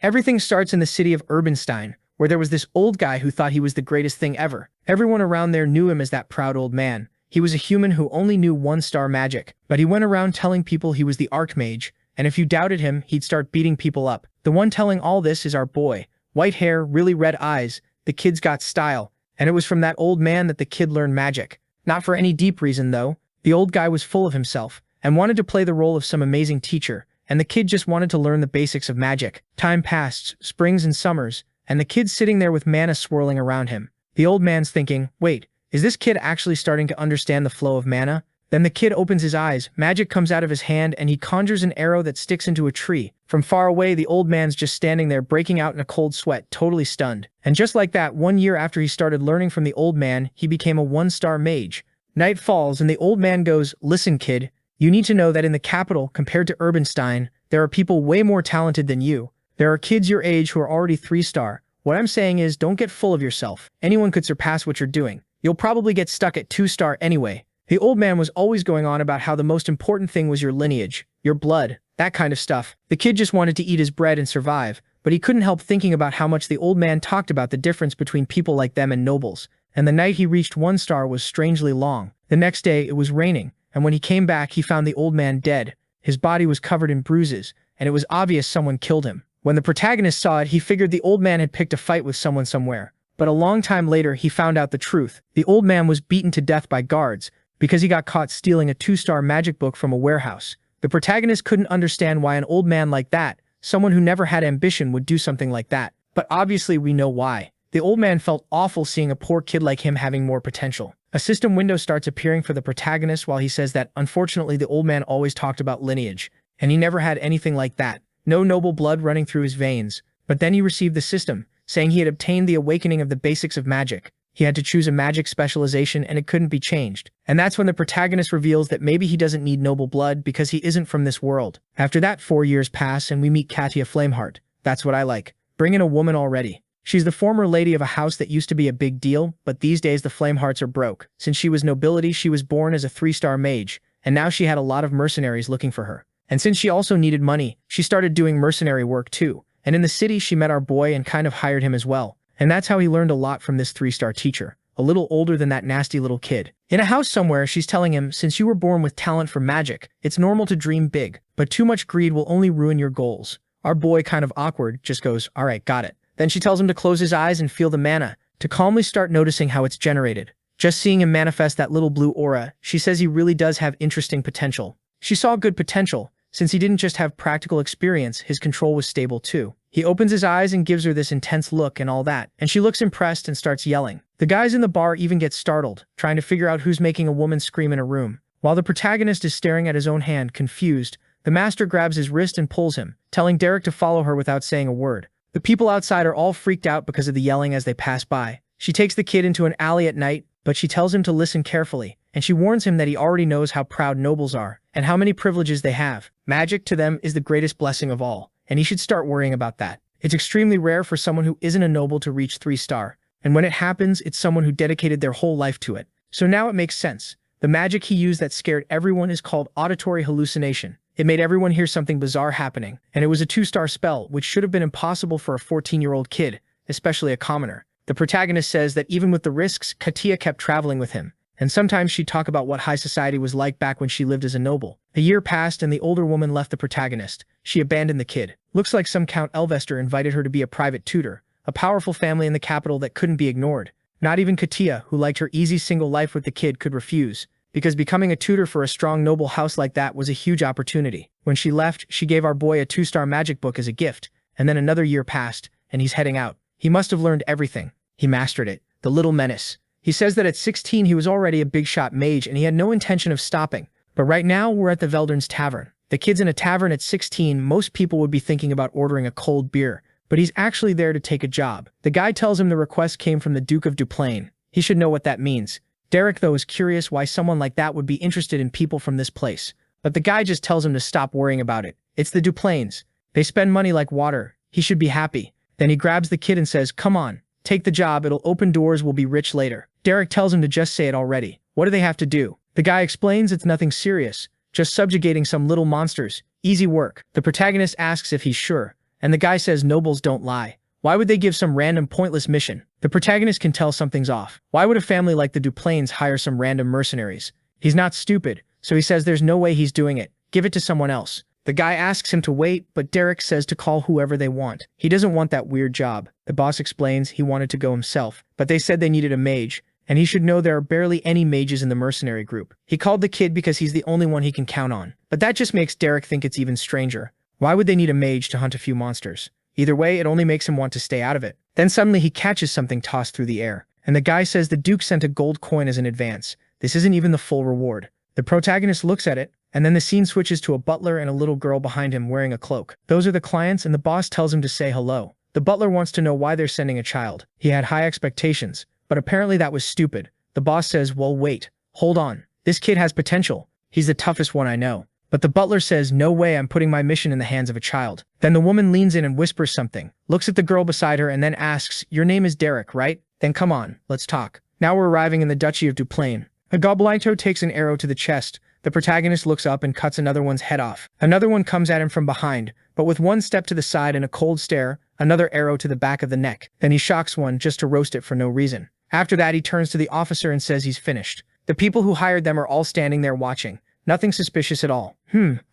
Everything starts in the city of Urbanstein, where there was this old guy who thought he was the greatest thing ever. Everyone around there knew him as that proud old man. He was a human who only knew one-star magic, but he went around telling people he was the Archmage, and if you doubted him, he'd start beating people up. The one telling all this is our boy. White hair, really red eyes, the kid's got style, and it was from that old man that the kid learned magic. Not for any deep reason, though. The old guy was full of himself, and wanted to play the role of some amazing teacher, and the kid just wanted to learn the basics of magic. Time passed, springs and summers, and the kid's sitting there with mana swirling around him. The old man's thinking, wait, is this kid actually starting to understand the flow of mana? Then the kid opens his eyes, magic comes out of his hand, and he conjures an arrow that sticks into a tree. From far away, the old man's just standing there breaking out in a cold sweat, totally stunned. And just like that, 1 year after he started learning from the old man, he became a one-star mage. Night falls, and the old man goes, listen kid, you need to know that in the capital, compared to Urbanstein, there are people way more talented than you. There are kids your age who are already 3-star. What I'm saying is, don't get full of yourself. Anyone could surpass what you're doing. You'll probably get stuck at 2-star anyway. The old man was always going on about how the most important thing was your lineage, your blood, that kind of stuff. The kid just wanted to eat his bread and survive, but he couldn't help thinking about how much the old man talked about the difference between people like them and nobles. And the night he reached 1-star was strangely long. The next day, it was raining, and when he came back, he found the old man dead. His body was covered in bruises, and it was obvious someone killed him. When the protagonist saw it, he figured the old man had picked a fight with someone somewhere. But a long time later, he found out the truth. The old man was beaten to death by guards because he got caught stealing a 2-star magic book from a warehouse. The protagonist couldn't understand why an old man like that, someone who never had ambition, would do something like that. But obviously we know why. The old man felt awful seeing a poor kid like him having more potential. A system window starts appearing for the protagonist while he says that, unfortunately, the old man always talked about lineage, and he never had anything like that. No noble blood running through his veins. But then he received the system, saying he had obtained the awakening of the basics of magic. He had to choose a magic specialization and it couldn't be changed. And that's when the protagonist reveals that maybe he doesn't need noble blood because he isn't from this world. After that, 4 years pass and we meet Katia Flameheart. That's what I like. Bring in a woman already. She's the former lady of a house that used to be a big deal, but these days the Flamehearts are broke. Since she was nobility, she was born as a 3-star mage, and now she had a lot of mercenaries looking for her. And since she also needed money, she started doing mercenary work too. And in the city, she met our boy and kind of hired him as well. And that's how he learned a lot from this 3-star teacher, a little older than that nasty little kid. In a house somewhere, she's telling him, since you were born with talent for magic, it's normal to dream big, but too much greed will only ruin your goals. Our boy, kind of awkward, just goes, all right, got it. Then she tells him to close his eyes and feel the mana, to calmly start noticing how it's generated. Just seeing him manifest that little blue aura, she says he really does have interesting potential. She saw good potential. Since he didn't just have practical experience, his control was stable too. He opens his eyes and gives her this intense look and all that, and she looks impressed and starts yelling. The guys in the bar even get startled, trying to figure out who's making a woman scream in a room. While the protagonist is staring at his own hand, confused, the master grabs his wrist and pulls him, telling Derek to follow her without saying a word. The people outside are all freaked out because of the yelling as they pass by. She takes the kid into an alley at night, but she tells him to listen carefully, and she warns him that he already knows how proud nobles are, and how many privileges they have. Magic to them is the greatest blessing of all, and he should start worrying about that. It's extremely rare for someone who isn't a noble to reach 3-star, and when it happens, it's someone who dedicated their whole life to it. So now it makes sense. The magic he used that scared everyone is called auditory hallucination. It made everyone hear something bizarre happening, and it was a 2-star spell, which should have been impossible for a 14-year-old kid, especially a commoner. The protagonist says that even with the risks, Katia kept traveling with him, and sometimes she'd talk about what high society was like back when she lived as a noble. A year passed and the older woman left the protagonist. She abandoned the kid. Looks like some Count Elvester invited her to be a private tutor, a powerful family in the capital that couldn't be ignored. Not even Katia, who liked her easy single life with the kid, could refuse, because becoming a tutor for a strong noble house like that was a huge opportunity. When she left, she gave our boy a 2-star magic book as a gift, and then another year passed, and he's heading out. He must have learned everything. He mastered it. The little menace. He says that at 16 he was already a big-shot mage and he had no intention of stopping. But right now we're at the Veldern's Tavern. The kid's in a tavern at 16. Most people would be thinking about ordering a cold beer, but he's actually there to take a job. The guy tells him the request came from the Duke of Duplain. He should know what that means. Derek, though, is curious why someone like that would be interested in people from this place. But the guy just tells him to stop worrying about it. It's the Duplains. They spend money like water. He should be happy. Then he grabs the kid and says, come on, take the job, it'll open doors, we'll be rich later. Derek tells him to just say it already. What do they have to do? The guy explains it's nothing serious, just subjugating some little monsters. Easy work. The protagonist asks if he's sure, And the guy says nobles don't lie. Why would they give some random pointless mission? The protagonist can tell something's off. Why would a family like the Duplains hire some random mercenaries? He's not stupid, so he says there's no way he's doing it. Give it to someone else. The guy asks him to wait, but Derek says to call whoever they want. He doesn't want that weird job. The boss explains he wanted to go himself, but they said they needed a mage, and he should know there are barely any mages in the mercenary group. He called the kid because he's the only one he can count on. But that just makes Derek think it's even stranger. Why would they need a mage to hunt a few monsters? Either way, it only makes him want to stay out of it. Then suddenly he catches something tossed through the air, and the guy says the Duke sent a gold coin as an advance. This isn't even the full reward. The protagonist looks at it, and then the scene switches to a butler and a little girl behind him wearing a cloak. Those are the clients, and the boss tells him to say hello. The butler wants to know why they're sending a child. He had high expectations, but apparently that was stupid. The boss says, well, wait, hold on. This kid has potential. He's the toughest one I know. But the butler says, no way, I'm putting my mission in the hands of a child. Then the woman leans in and whispers something, looks at the girl beside her, and then asks, your name is Derek, right? Then come on, let's talk. Now we're arriving in the Duchy of Duplain. A goblito takes an arrow to the chest. The protagonist looks up and cuts another one's head off. Another one comes at him from behind, but with one step to the side and a cold stare, another arrow to the back of the neck. Then he shocks one just to roast it for no reason. After that, he turns to the officer and says he's finished. The people who hired them are all standing there watching. Nothing suspicious at all.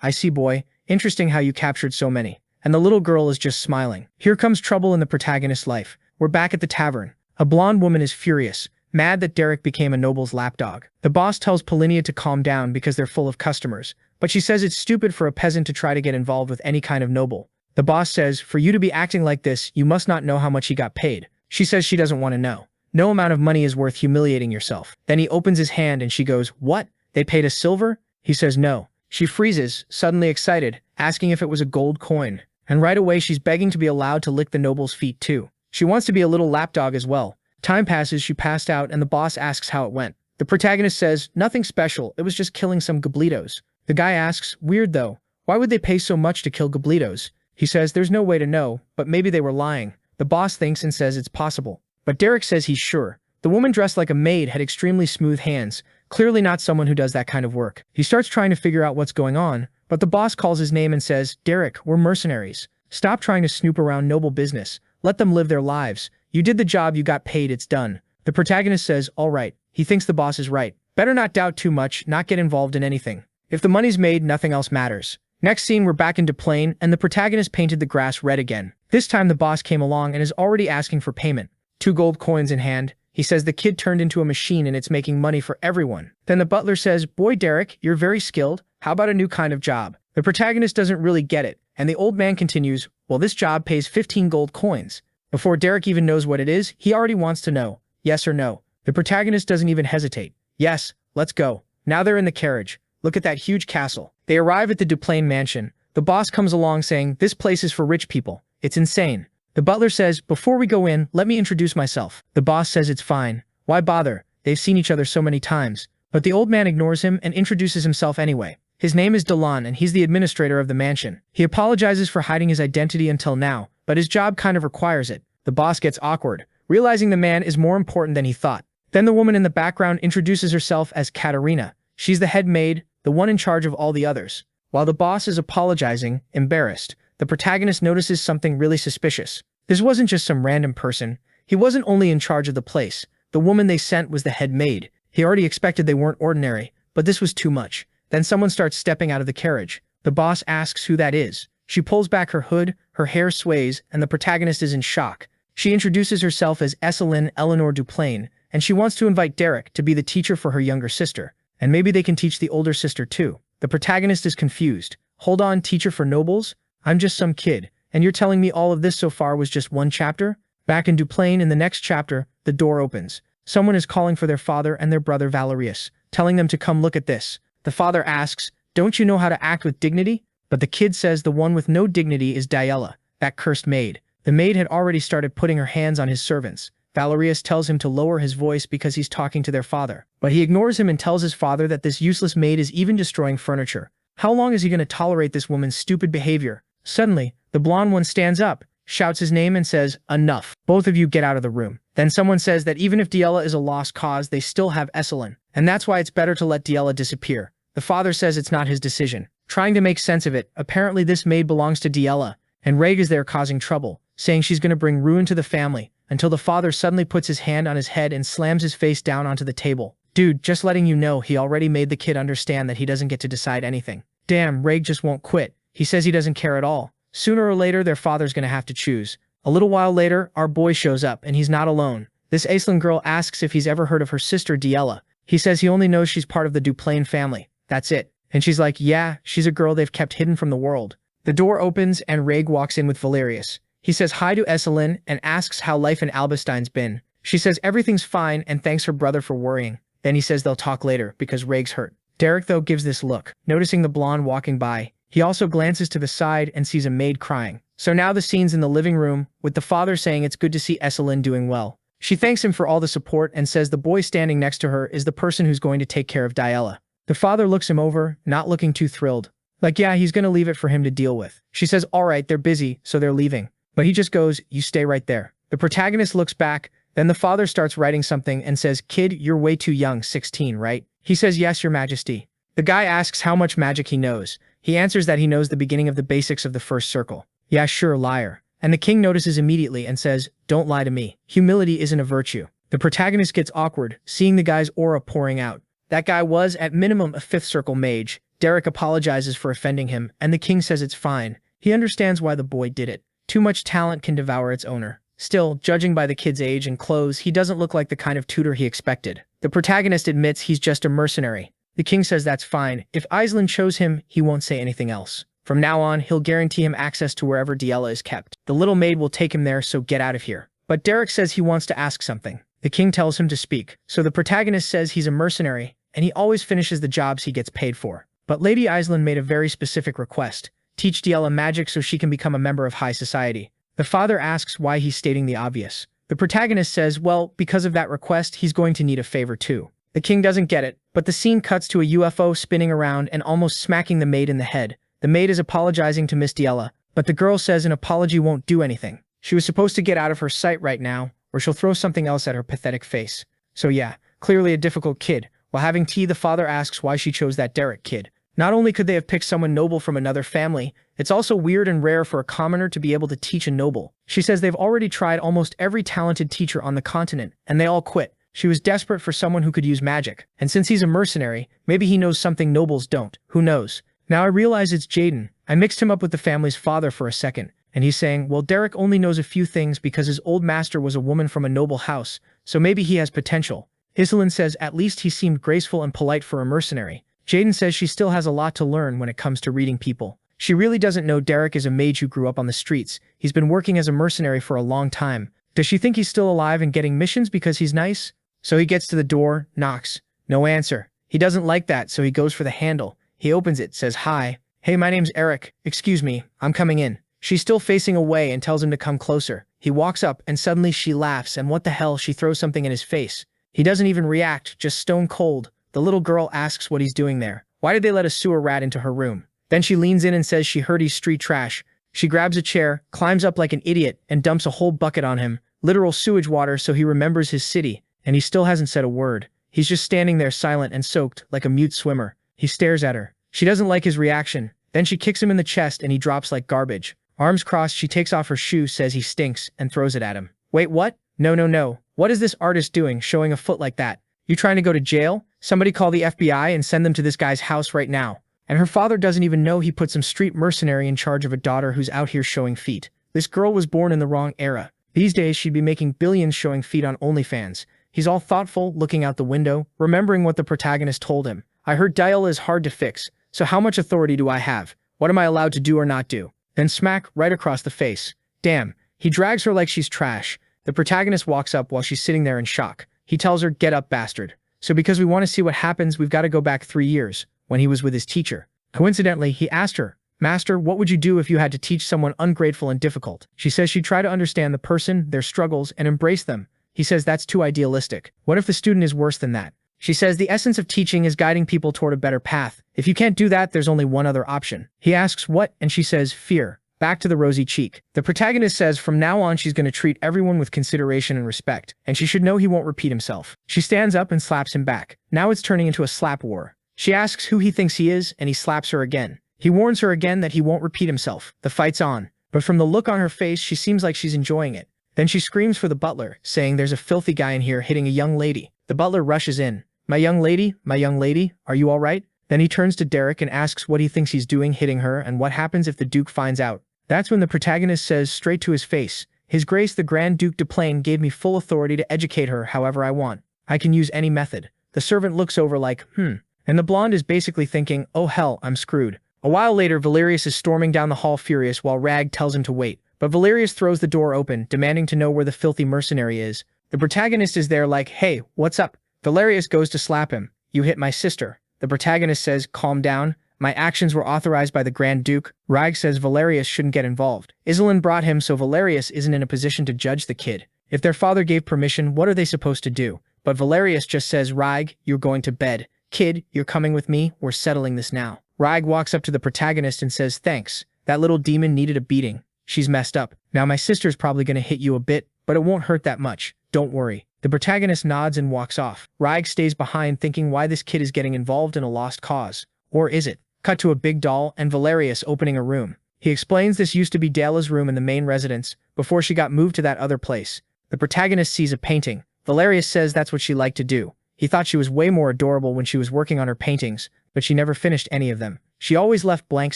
I see, boy. Interesting how you captured so many. And the little girl is just smiling. Here comes trouble in the protagonist's life. We're back at the tavern. A blonde woman is furious, mad that Derek became a noble's lapdog. The boss tells Polinia to calm down because they're full of customers, but she says it's stupid for a peasant to try to get involved with any kind of noble. The boss says, for you to be acting like this, you must not know how much he got paid. She says she doesn't want to know. No amount of money is worth humiliating yourself. Then he opens his hand and she goes, what? They paid us silver? He says no. She freezes, suddenly excited, asking if it was a gold coin. And right away she's begging to be allowed to lick the noble's feet too. She wants to be a little lapdog as well. Time passes, she passed out, and the boss asks how it went. The protagonist says, nothing special, it was just killing some goblitos. The guy asks, weird though, why would they pay so much to kill goblitos? He says there's no way to know, but maybe they were lying. The boss thinks and says it's possible. But Derek says he's sure. The woman dressed like a maid had extremely smooth hands, clearly not someone who does that kind of work. He starts trying to figure out what's going on, but the boss calls his name and says, Derek, we're mercenaries. Stop trying to snoop around noble business. Let them live their lives. You did the job, you got paid, it's done. The protagonist says, all right. He thinks the boss is right. Better not doubt too much, not get involved in anything. If the money's made, nothing else matters. Next scene, we're back in Duplain, and the protagonist painted the grass red again. This time the boss came along and is already asking for payment. 2 gold coins in hand. He says the kid turned into a machine and it's making money for everyone. Then the butler says, boy Derek, you're very skilled. How about a new kind of job? The protagonist doesn't really get it, and the old man continues, well, this job pays 15 gold coins. Before Derek even knows what it is, he already wants to know, yes or no. The protagonist doesn't even hesitate. Yes, let's go. Now they're in the carriage. Look at that huge castle. They arrive at the Duplain mansion. The boss comes along saying, this place is for rich people. It's insane. The butler says, before we go in, let me introduce myself. The boss says it's fine. Why bother? They've seen each other so many times. But the old man ignores him and introduces himself anyway. His name is Delan and he's the administrator of the mansion. He apologizes for hiding his identity until now, but his job kind of requires it. The boss gets awkward, realizing the man is more important than he thought. Then the woman in the background introduces herself as Katerina. She's the head maid, the one in charge of all the others. While the boss is apologizing, embarrassed, the protagonist notices something really suspicious. This wasn't just some random person. He wasn't only in charge of the place. The woman they sent was the head maid. He already expected they weren't ordinary, but this was too much. Then someone starts stepping out of the carriage. The boss asks who that is. She pulls back her hood, her hair sways, and the protagonist is in shock. She introduces herself as Esselyn Eleanor Duplain, and she wants to invite Derek to be the teacher for her younger sister. And maybe they can teach the older sister too. The protagonist is confused. Hold on, teacher for nobles? I'm just some kid, and you're telling me all of this so far was just one chapter? Back in Duplain in the next chapter, the door opens. Someone is calling for their father and their brother Valerius, telling them to come look at this. The father asks, don't you know how to act with dignity? But the kid says the one with no dignity is Diella, that cursed maid. The maid had already started putting her hands on his servants. Valerius tells him to lower his voice because he's talking to their father. But he ignores him and tells his father that this useless maid is even destroying furniture. How long is he going to tolerate this woman's stupid behavior? Suddenly, the blonde one stands up, shouts his name and says, enough. Both of you get out of the room. Then someone says that even if Diella is a lost cause, they still have Esselyn. And that's why it's better to let Diella disappear. The father says it's not his decision. Trying to make sense of it, apparently this maid belongs to Diella, and Reg is there causing trouble, saying she's gonna bring ruin to the family, until the father suddenly puts his hand on his head and slams his face down onto the table. Dude, just letting you know, he already made the kid understand that he doesn't get to decide anything. Damn, Reg just won't quit. He says he doesn't care at all. Sooner or later, their father's gonna have to choose. A little while later, our boy shows up, and he's not alone. This Aislinn girl asks if he's ever heard of her sister Diella. He says he only knows she's part of the Duplain family. That's it. And she's like, yeah, she's a girl they've kept hidden from the world. The door opens, and Reg walks in with Valerius. He says hi to Aislinn and asks how life in Albestein's been. She says everything's fine and thanks her brother for worrying. Then he says they'll talk later because Reg's hurt. Derek, though, gives this look, noticing the blonde walking by. He also glances to the side and sees a maid crying. So now the scene's in the living room, with the father saying it's good to see Aislinn doing well. She thanks him for all the support and says the boy standing next to her is the person who's going to take care of Diella. The father looks him over, not looking too thrilled. Like, yeah, he's gonna leave it for him to deal with. She says, alright, they're busy, so they're leaving. But he just goes, you stay right there. The protagonist looks back, then the father starts writing something and says, kid, you're way too young, 16, right? He says, yes, your majesty. The guy asks how much magic he knows. He answers that he knows the beginning of the basics of the first circle. Yeah, sure, liar. And the king notices immediately and says, don't lie to me. Humility isn't a virtue. The protagonist gets awkward, seeing the guy's aura pouring out. That guy was, at minimum, a 5th circle mage. Derek apologizes for offending him, and the king says it's fine. He understands why the boy did it. Too much talent can devour its owner. Still, judging by the kid's age and clothes, he doesn't look like the kind of tutor he expected. The protagonist admits he's just a mercenary. The king says that's fine. If Aislinn chose him, he won't say anything else. From now on, he'll guarantee him access to wherever Diella is kept. The little maid will take him there, so get out of here. But Derek says he wants to ask something. The king tells him to speak. So the protagonist says he's a mercenary, and he always finishes the jobs he gets paid for. But Lady Aislinn made a very specific request. Teach Diella magic so she can become a member of high society. The father asks why he's stating the obvious. The protagonist says, well, because of that request, he's going to need a favor too. The king doesn't get it, but the scene cuts to a UFO spinning around and almost smacking the maid in the head. The maid is apologizing to Miss Diella, but the girl says an apology won't do anything. She was supposed to get out of her sight right now, or she'll throw something else at her pathetic face. So yeah, clearly a difficult kid. While having tea, the father asks why she chose that Derek kid. Not only could they have picked someone noble from another family, it's also weird and rare for a commoner to be able to teach a noble. She says they've already tried almost every talented teacher on the continent, and they all quit. She was desperate for someone who could use magic, and since he's a mercenary, maybe he knows something nobles don't. Who knows? Now I realize it's Jaden. I mixed him up with the family's father for a second, and he's saying, well, Derek only knows a few things because his old master was a woman from a noble house, so maybe he has potential. Aislinn says at least he seemed graceful and polite for a mercenary. Jaden says she still has a lot to learn when it comes to reading people. She really doesn't know Derek is a mage who grew up on the streets. He's been working as a mercenary for a long time. Does she think he's still alive and getting missions because he's nice? So he gets to the door, knocks. No answer. He doesn't like that, so he goes for the handle. He opens it, says hi. Hey, my name's Eric. Excuse me, I'm coming in. She's still facing away and tells him to come closer. He walks up and suddenly she laughs and what the hell, she throws something in his face. He doesn't even react, just stone cold. The little girl asks what he's doing there. Why did they let a sewer rat into her room? Then she leans in and says she heard he's street trash. She grabs a chair, climbs up like an idiot, and dumps a whole bucket on him. Literal sewage water so he remembers his city. And he still hasn't said a word. He's just standing there silent and soaked, like a mute swimmer. He stares at her. She doesn't like his reaction. Then she kicks him in the chest and he drops like garbage. Arms crossed, she takes off her shoe, says he stinks, and throws it at him. Wait, what? No. What is this artist doing, showing a foot like that? You trying to go to jail? Somebody call the FBI and send them to this guy's house right now. And her father doesn't even know he put some street mercenary in charge of a daughter who's out here showing feet. This girl was born in the wrong era. These days she'd be making billions showing feet on OnlyFans. He's all thoughtful, looking out the window, remembering what the protagonist told him. I heard Diella is hard to fix, so how much authority do I have? What am I allowed to do or not do? Then smack, right across the face. Damn, he drags her like she's trash. The protagonist walks up while she's sitting there in shock. He tells her, get up, bastard. So because we want to see what happens, we've got to go back 3 years, when he was with his teacher. Coincidentally, he asked her, Master, what would you do if you had to teach someone ungrateful and difficult? She says she'd try to understand the person, their struggles, and embrace them. He says that's too idealistic. What if the student is worse than that? She says the essence of teaching is guiding people toward a better path. If you can't do that, there's only one other option. He asks what, and she says fear. Back to the rosy cheek. The protagonist says from now on she's going to treat everyone with consideration and respect, and she should know he won't repeat himself. She stands up and slaps him back. Now it's turning into a slap war. She asks who he thinks he is, and he slaps her again. He warns her again that he won't repeat himself. The fight's on. but from the look on her face, she seems like she's enjoying it. Then she screams for the butler, saying there's a filthy guy in here hitting a young lady. The butler rushes in. My young lady, are you all right? Then he turns to Derek and asks what he thinks he's doing hitting her and what happens if the Duke finds out. That's when the protagonist says straight to his face, His Grace the Grand Duke de Plain gave me full authority to educate her however I want. I can use any method. The servant looks over like, And the blonde is basically thinking, oh hell, I'm screwed. A while later, Valerius is storming down the hall furious while Rag tells him to wait. But Valerius throws the door open, demanding to know where the filthy mercenary is. The protagonist is there like, hey, what's up? Valerius goes to slap him. You hit my sister. The protagonist says, calm down. My actions were authorized by the Grand Duke. Rag says Valerius shouldn't get involved. Isolin brought him so Valerius isn't in a position to judge the kid. If their father gave permission, what are they supposed to do? But Valerius just says, Rag, you're going to bed. Kid, you're coming with me. We're settling this now. Rag walks up to the protagonist and says, thanks. That little demon needed a beating. She's messed up. Now my sister's probably gonna hit you a bit, but it won't hurt that much. Don't worry. The protagonist nods and walks off. Rag stays behind thinking why this kid is getting involved in a lost cause. Or is it? Cut to a big doll and Valerius opening a room. He explains this used to be Dala's room in the main residence before she got moved to that other place. The protagonist sees a painting. Valerius says that's what she liked to do. He thought she was way more adorable when she was working on her paintings, but she never finished any of them. She always left blank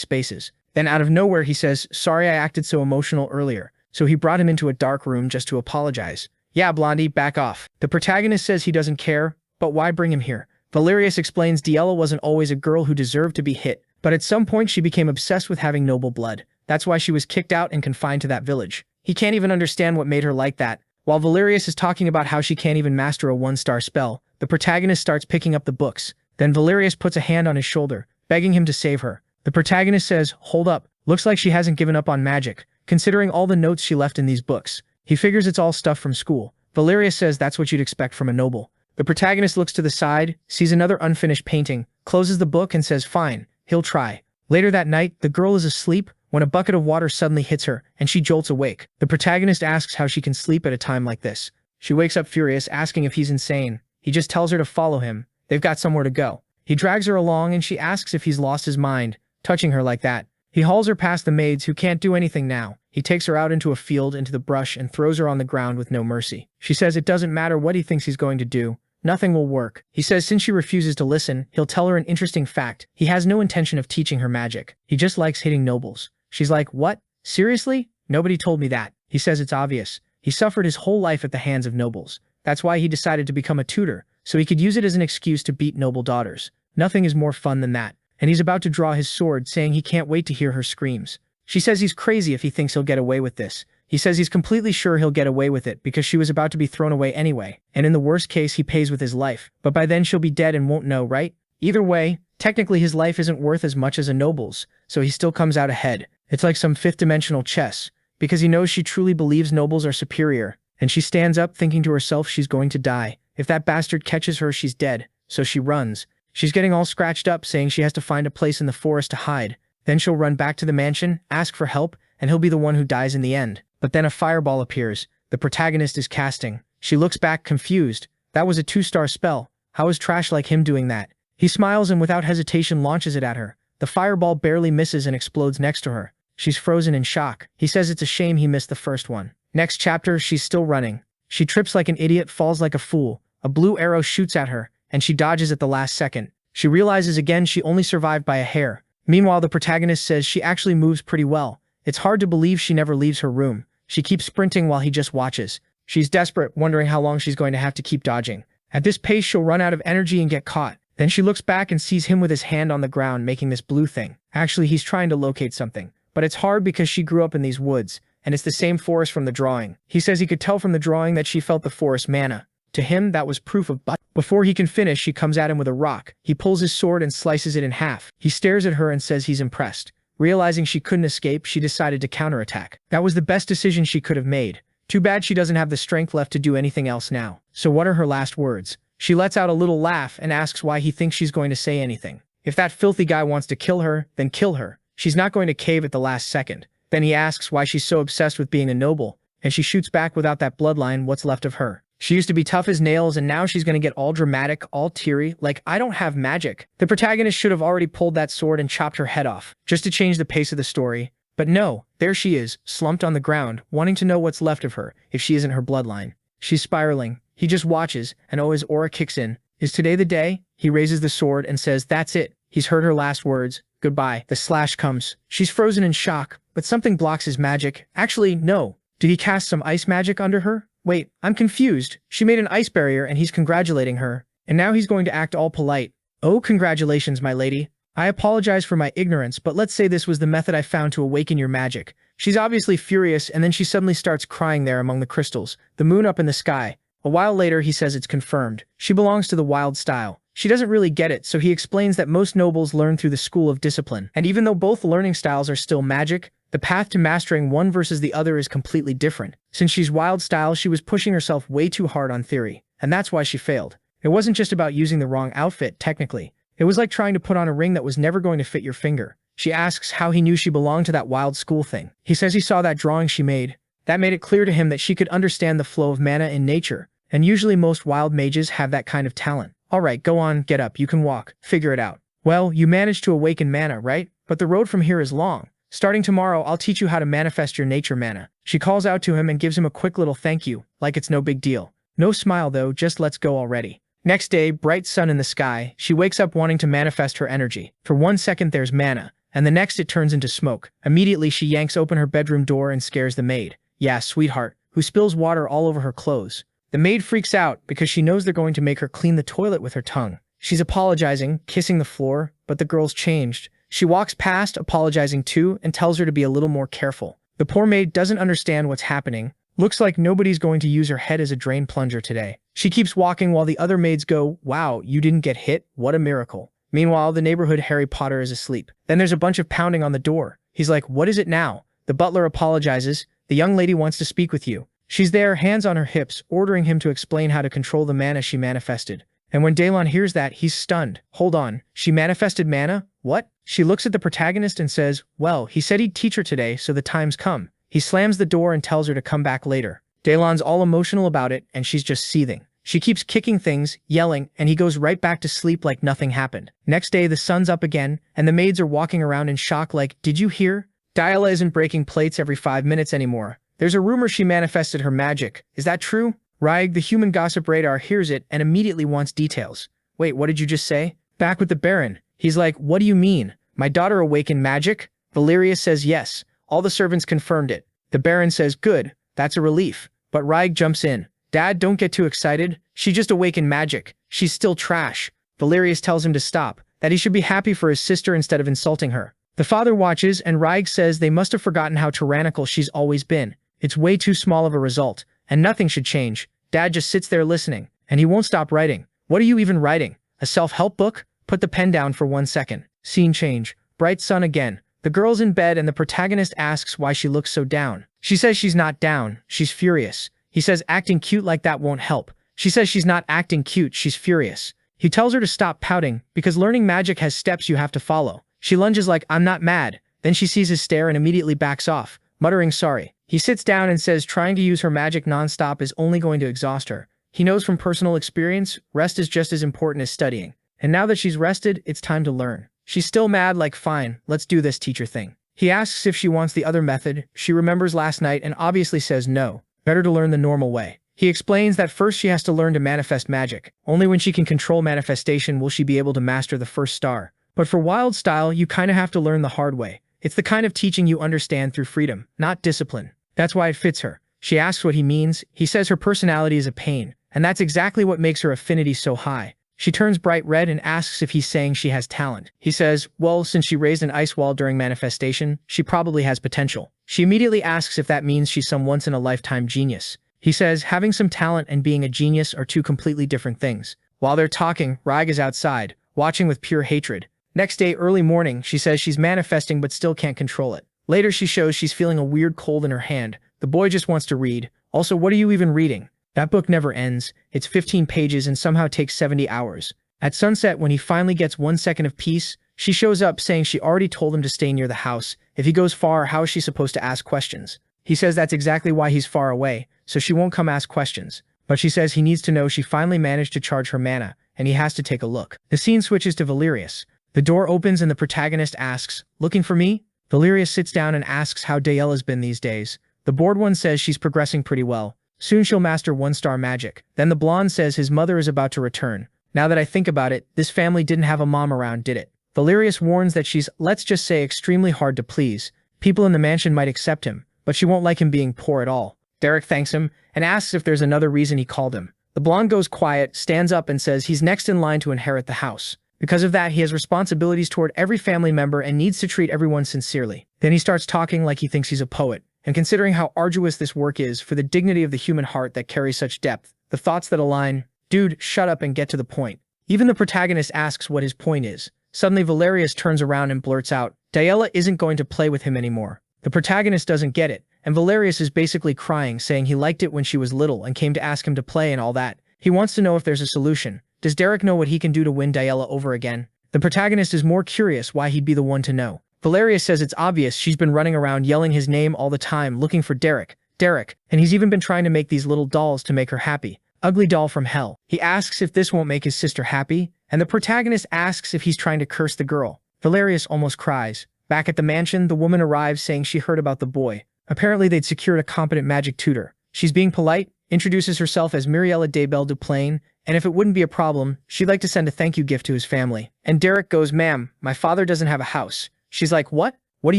spaces. Then out of nowhere he says, sorry I acted so emotional earlier. So he brought him into a dark room just to apologize. Yeah, Blondie, back off. The protagonist says he doesn't care, but why bring him here? Valerius explains Diella wasn't always a girl who deserved to be hit, but at some point she became obsessed with having noble blood. That's why she was kicked out and confined to that village. He can't even understand what made her like that. While Valerius is talking about how she can't even master a 1-star spell, the protagonist starts picking up the books. Then Valerius puts a hand on his shoulder, begging him to save her. The protagonist says, hold up, looks like she hasn't given up on magic, considering all the notes she left in these books. He figures it's all stuff from school. Valerius says that's what you'd expect from a noble. The protagonist looks to the side, sees another unfinished painting, closes the book and says fine, he'll try. Later that night, the girl is asleep when a bucket of water suddenly hits her and she jolts awake. The protagonist asks how she can sleep at a time like this. She wakes up furious, asking if he's insane. He just tells her to follow him. They've got somewhere to go. He drags her along and she asks if he's lost his mind, touching her like that. He hauls her past the maids who can't do anything now. He takes her out into a field into the brush and throws her on the ground with no mercy. She says it doesn't matter what he thinks he's going to do. Nothing will work. He says since she refuses to listen, he'll tell her an interesting fact. He has no intention of teaching her magic. He just likes hitting nobles. She's like, what? Seriously? Nobody told me that. He says it's obvious. He suffered his whole life at the hands of nobles. That's why he decided to become a tutor, so he could use it as an excuse to beat noble daughters. Nothing is more fun than that. And he's about to draw his sword, saying he can't wait to hear her screams. She says he's crazy if he thinks he'll get away with this. He says he's completely sure he'll get away with it because she was about to be thrown away anyway, and in the worst case he pays with his life, but by then she'll be dead and won't know, right? Either way, technically his life isn't worth as much as a noble's, so he still comes out ahead. It's like some fifth-dimensional chess, because he knows she truly believes nobles are superior, and she stands up thinking to herself she's going to die. If that bastard catches her, she's dead, so she runs. She's getting all scratched up, saying she has to find a place in the forest to hide. Then she'll run back to the mansion, ask for help, and he'll be the one who dies in the end. But then a fireball appears. The protagonist is casting. She looks back confused. That was a 2-star spell. How is trash like him doing that? He smiles and without hesitation launches it at her. The fireball barely misses and explodes next to her. She's frozen in shock. He says it's a shame he missed the first one. Next chapter, she's still running. She trips like an idiot, falls like a fool. A blue arrow shoots at her, and she dodges at the last second. She realizes again she only survived by a hair. Meanwhile, the protagonist says she actually moves pretty well. It's hard to believe she never leaves her room. She keeps sprinting while he just watches. She's desperate, wondering how long she's going to have to keep dodging. At this pace, she'll run out of energy and get caught. Then she looks back and sees him with his hand on the ground making this blue thing. Actually, he's trying to locate something. But it's hard because she grew up in these woods, and it's the same forest from the drawing. He says he could tell from the drawing that she felt the forest mana. To him, that was proof of but. Before he can finish, she comes at him with a rock. He pulls his sword and slices it in half. He stares at her and says he's impressed. Realizing she couldn't escape, she decided to counterattack. That was the best decision she could have made. Too bad she doesn't have the strength left to do anything else now. So what are her last words? She lets out a little laugh and asks why he thinks she's going to say anything. If that filthy guy wants to kill her, then kill her. She's not going to cave at the last second. Then he asks why she's so obsessed with being a noble, and she shoots back without that bloodline, what's left of her. She used to be tough as nails, and now she's going to get all dramatic, all teary, like, I don't have magic. The protagonist should have already pulled that sword and chopped her head off, just to change the pace of the story. But no, there she is, slumped on the ground, wanting to know what's left of her, if she isn't her bloodline. She's spiraling. He just watches, and his aura kicks in. Is today the day? He raises the sword and says, that's it. He's heard her last words. Goodbye. The slash comes. She's frozen in shock, but something blocks his magic. Actually, no. Did he cast some ice magic under her? Wait, I'm confused. She made an ice barrier and he's congratulating her. And now he's going to act all polite. Oh, congratulations, my lady. I apologize for my ignorance, but let's say this was the method I found to awaken your magic. She's obviously furious, and then she suddenly starts crying there among the crystals, the moon up in the sky. A while later, he says it's confirmed. She belongs to the wild style. She doesn't really get it, so he explains that most nobles learn through the school of discipline. And even though both learning styles are still magic, the path to mastering one versus the other is completely different. Since she's wild style, she was pushing herself way too hard on theory, and that's why she failed. It wasn't just about using the wrong outfit, technically. It was like trying to put on a ring that was never going to fit your finger. She asks how he knew she belonged to that wild school thing. He says he saw that drawing she made. That made it clear to him that she could understand the flow of mana in nature, and usually most wild mages have that kind of talent. Alright, go on, get up, you can walk, figure it out. Well, you managed to awaken mana, right? But the road from here is long. Starting tomorrow, I'll teach you how to manifest your nature mana. She calls out to him and gives him a quick little thank you, like it's no big deal. No smile though, just let's go already. Next day, bright sun in the sky, she wakes up wanting to manifest her energy. For 1 second there's mana, and the next it turns into smoke. Immediately she yanks open her bedroom door and scares the maid. Yeah, sweetheart, who spills water all over her clothes. The maid freaks out because she knows they're going to make her clean the toilet with her tongue. She's apologizing, kissing the floor, but the girl's changed. She walks past, apologizing too, and tells her to be a little more careful. The poor maid doesn't understand what's happening. Looks like nobody's going to use her head as a drain plunger today. She keeps walking while the other maids go, wow, you didn't get hit? What a miracle. Meanwhile, the neighborhood Harry Potter is asleep. Then there's a bunch of pounding on the door. He's like, what is it now? The butler apologizes. The young lady wants to speak with you. She's there, hands on her hips, ordering him to explain how to control the mana she manifested. And when Daylon hears that, he's stunned. Hold on, she manifested mana? What? She looks at the protagonist and says, well, he said he'd teach her today, so the time's come. He slams the door and tells her to come back later. Daylon's all emotional about it, and she's just seething. She keeps kicking things, yelling, and he goes right back to sleep like nothing happened. Next day, the sun's up again, and the maids are walking around in shock like, did you hear? Diala isn't breaking plates every 5 minutes anymore. There's a rumor she manifested her magic. Is that true? Raig, the human gossip radar, hears it and immediately wants details. Wait, what did you just say? Back with the Baron. He's like, what do you mean? My daughter awakened magic? Valeria says yes. All the servants confirmed it. The Baron says, good, that's a relief. But Raig jumps in. Dad, don't get too excited. She just awakened magic. She's still trash. Valerius tells him to stop, that he should be happy for his sister instead of insulting her. The father watches, and Raig says they must have forgotten how tyrannical she's always been. It's way too small of a result, and nothing should change. Dad just sits there listening, and he won't stop writing. What are you even writing? A self-help book? Put the pen down for 1 second. Scene change. Bright sun again. The girl's in bed and the protagonist asks why she looks so down. She says she's not down, she's furious. He says acting cute like that won't help. She says she's not acting cute, she's furious. He tells her to stop pouting, because learning magic has steps you have to follow. She lunges like, I'm not mad. Then she sees his stare and immediately backs off, muttering sorry. He sits down and says trying to use her magic non-stop is only going to exhaust her. He knows from personal experience, rest is just as important as studying. And now that she's rested, it's time to learn. She's still mad like, fine, let's do this teacher thing. He asks if she wants the other method. She remembers last night and obviously says no. Better to learn the normal way. He explains that first she has to learn to manifest magic. Only when she can control manifestation will she be able to master the first star. But for wild style, you kinda have to learn the hard way. It's the kind of teaching you understand through freedom, not discipline. That's why it fits her. She asks what he means. He says her personality is a pain, and that's exactly what makes her affinity so high. She turns bright red and asks if he's saying she has talent. He says, well, since she raised an ice wall during manifestation, she probably has potential. She immediately asks if that means she's some once-in-a-lifetime genius. He says having some talent and being a genius are two completely different things. While they're talking, Raig is outside, watching with pure hatred. Next day, early morning, she says she's manifesting but still can't control it. Later, she shows she's feeling a weird cold in her hand. The boy just wants to read. Also, what are you even reading? That book never ends. It's 15 pages and somehow takes 70 hours. At sunset, when he finally gets 1 second of peace, she shows up saying she already told him to stay near the house. If he goes far, how is she supposed to ask questions? He says that's exactly why he's far away, so she won't come ask questions. But she says he needs to know she finally managed to charge her mana, and he has to take a look. The scene switches to Valerius. The door opens and the protagonist asks, looking for me? Valerius sits down and asks how Dayella's been these days. The bored one says she's progressing pretty well. Soon she'll master one-star magic. Then the blonde says his mother is about to return. Now that I think about it, this family didn't have a mom around, did it? Valerius warns that she's, let's just say, extremely hard to please. People in the mansion might accept him, but she won't like him being poor at all. Derek thanks him and asks if there's another reason he called him. The blonde goes quiet, stands up and says he's next in line to inherit the house. Because of that, he has responsibilities toward every family member and needs to treat everyone sincerely. Then he starts talking like he thinks he's a poet. And considering how arduous this work is for the dignity of the human heart that carries such depth, the thoughts that align, dude, shut up and get to the point. Even the protagonist asks what his point is. Suddenly Valerius turns around and blurts out, Dayella isn't going to play with him anymore. The protagonist doesn't get it, and Valerius is basically crying, saying he liked it when she was little and came to ask him to play and all that. He wants to know if there's a solution. Does Derek know what he can do to win Dayella over again? The protagonist is more curious why he'd be the one to know. Valerius says it's obvious she's been running around yelling his name all the time looking for Derek, and he's even been trying to make these little dolls to make her happy. Ugly doll from hell. He asks if this won't make his sister happy, and the protagonist asks if he's trying to curse the girl. Valerius almost cries. Back at the mansion, the woman arrives saying she heard about the boy. Apparently they'd secured a competent magic tutor. She's being polite, introduces herself as Muriella Daybell Duplain, and if it wouldn't be a problem, she'd like to send a thank you gift to his family. And Derek goes, ma'am, my father doesn't have a house. She's like, what? What do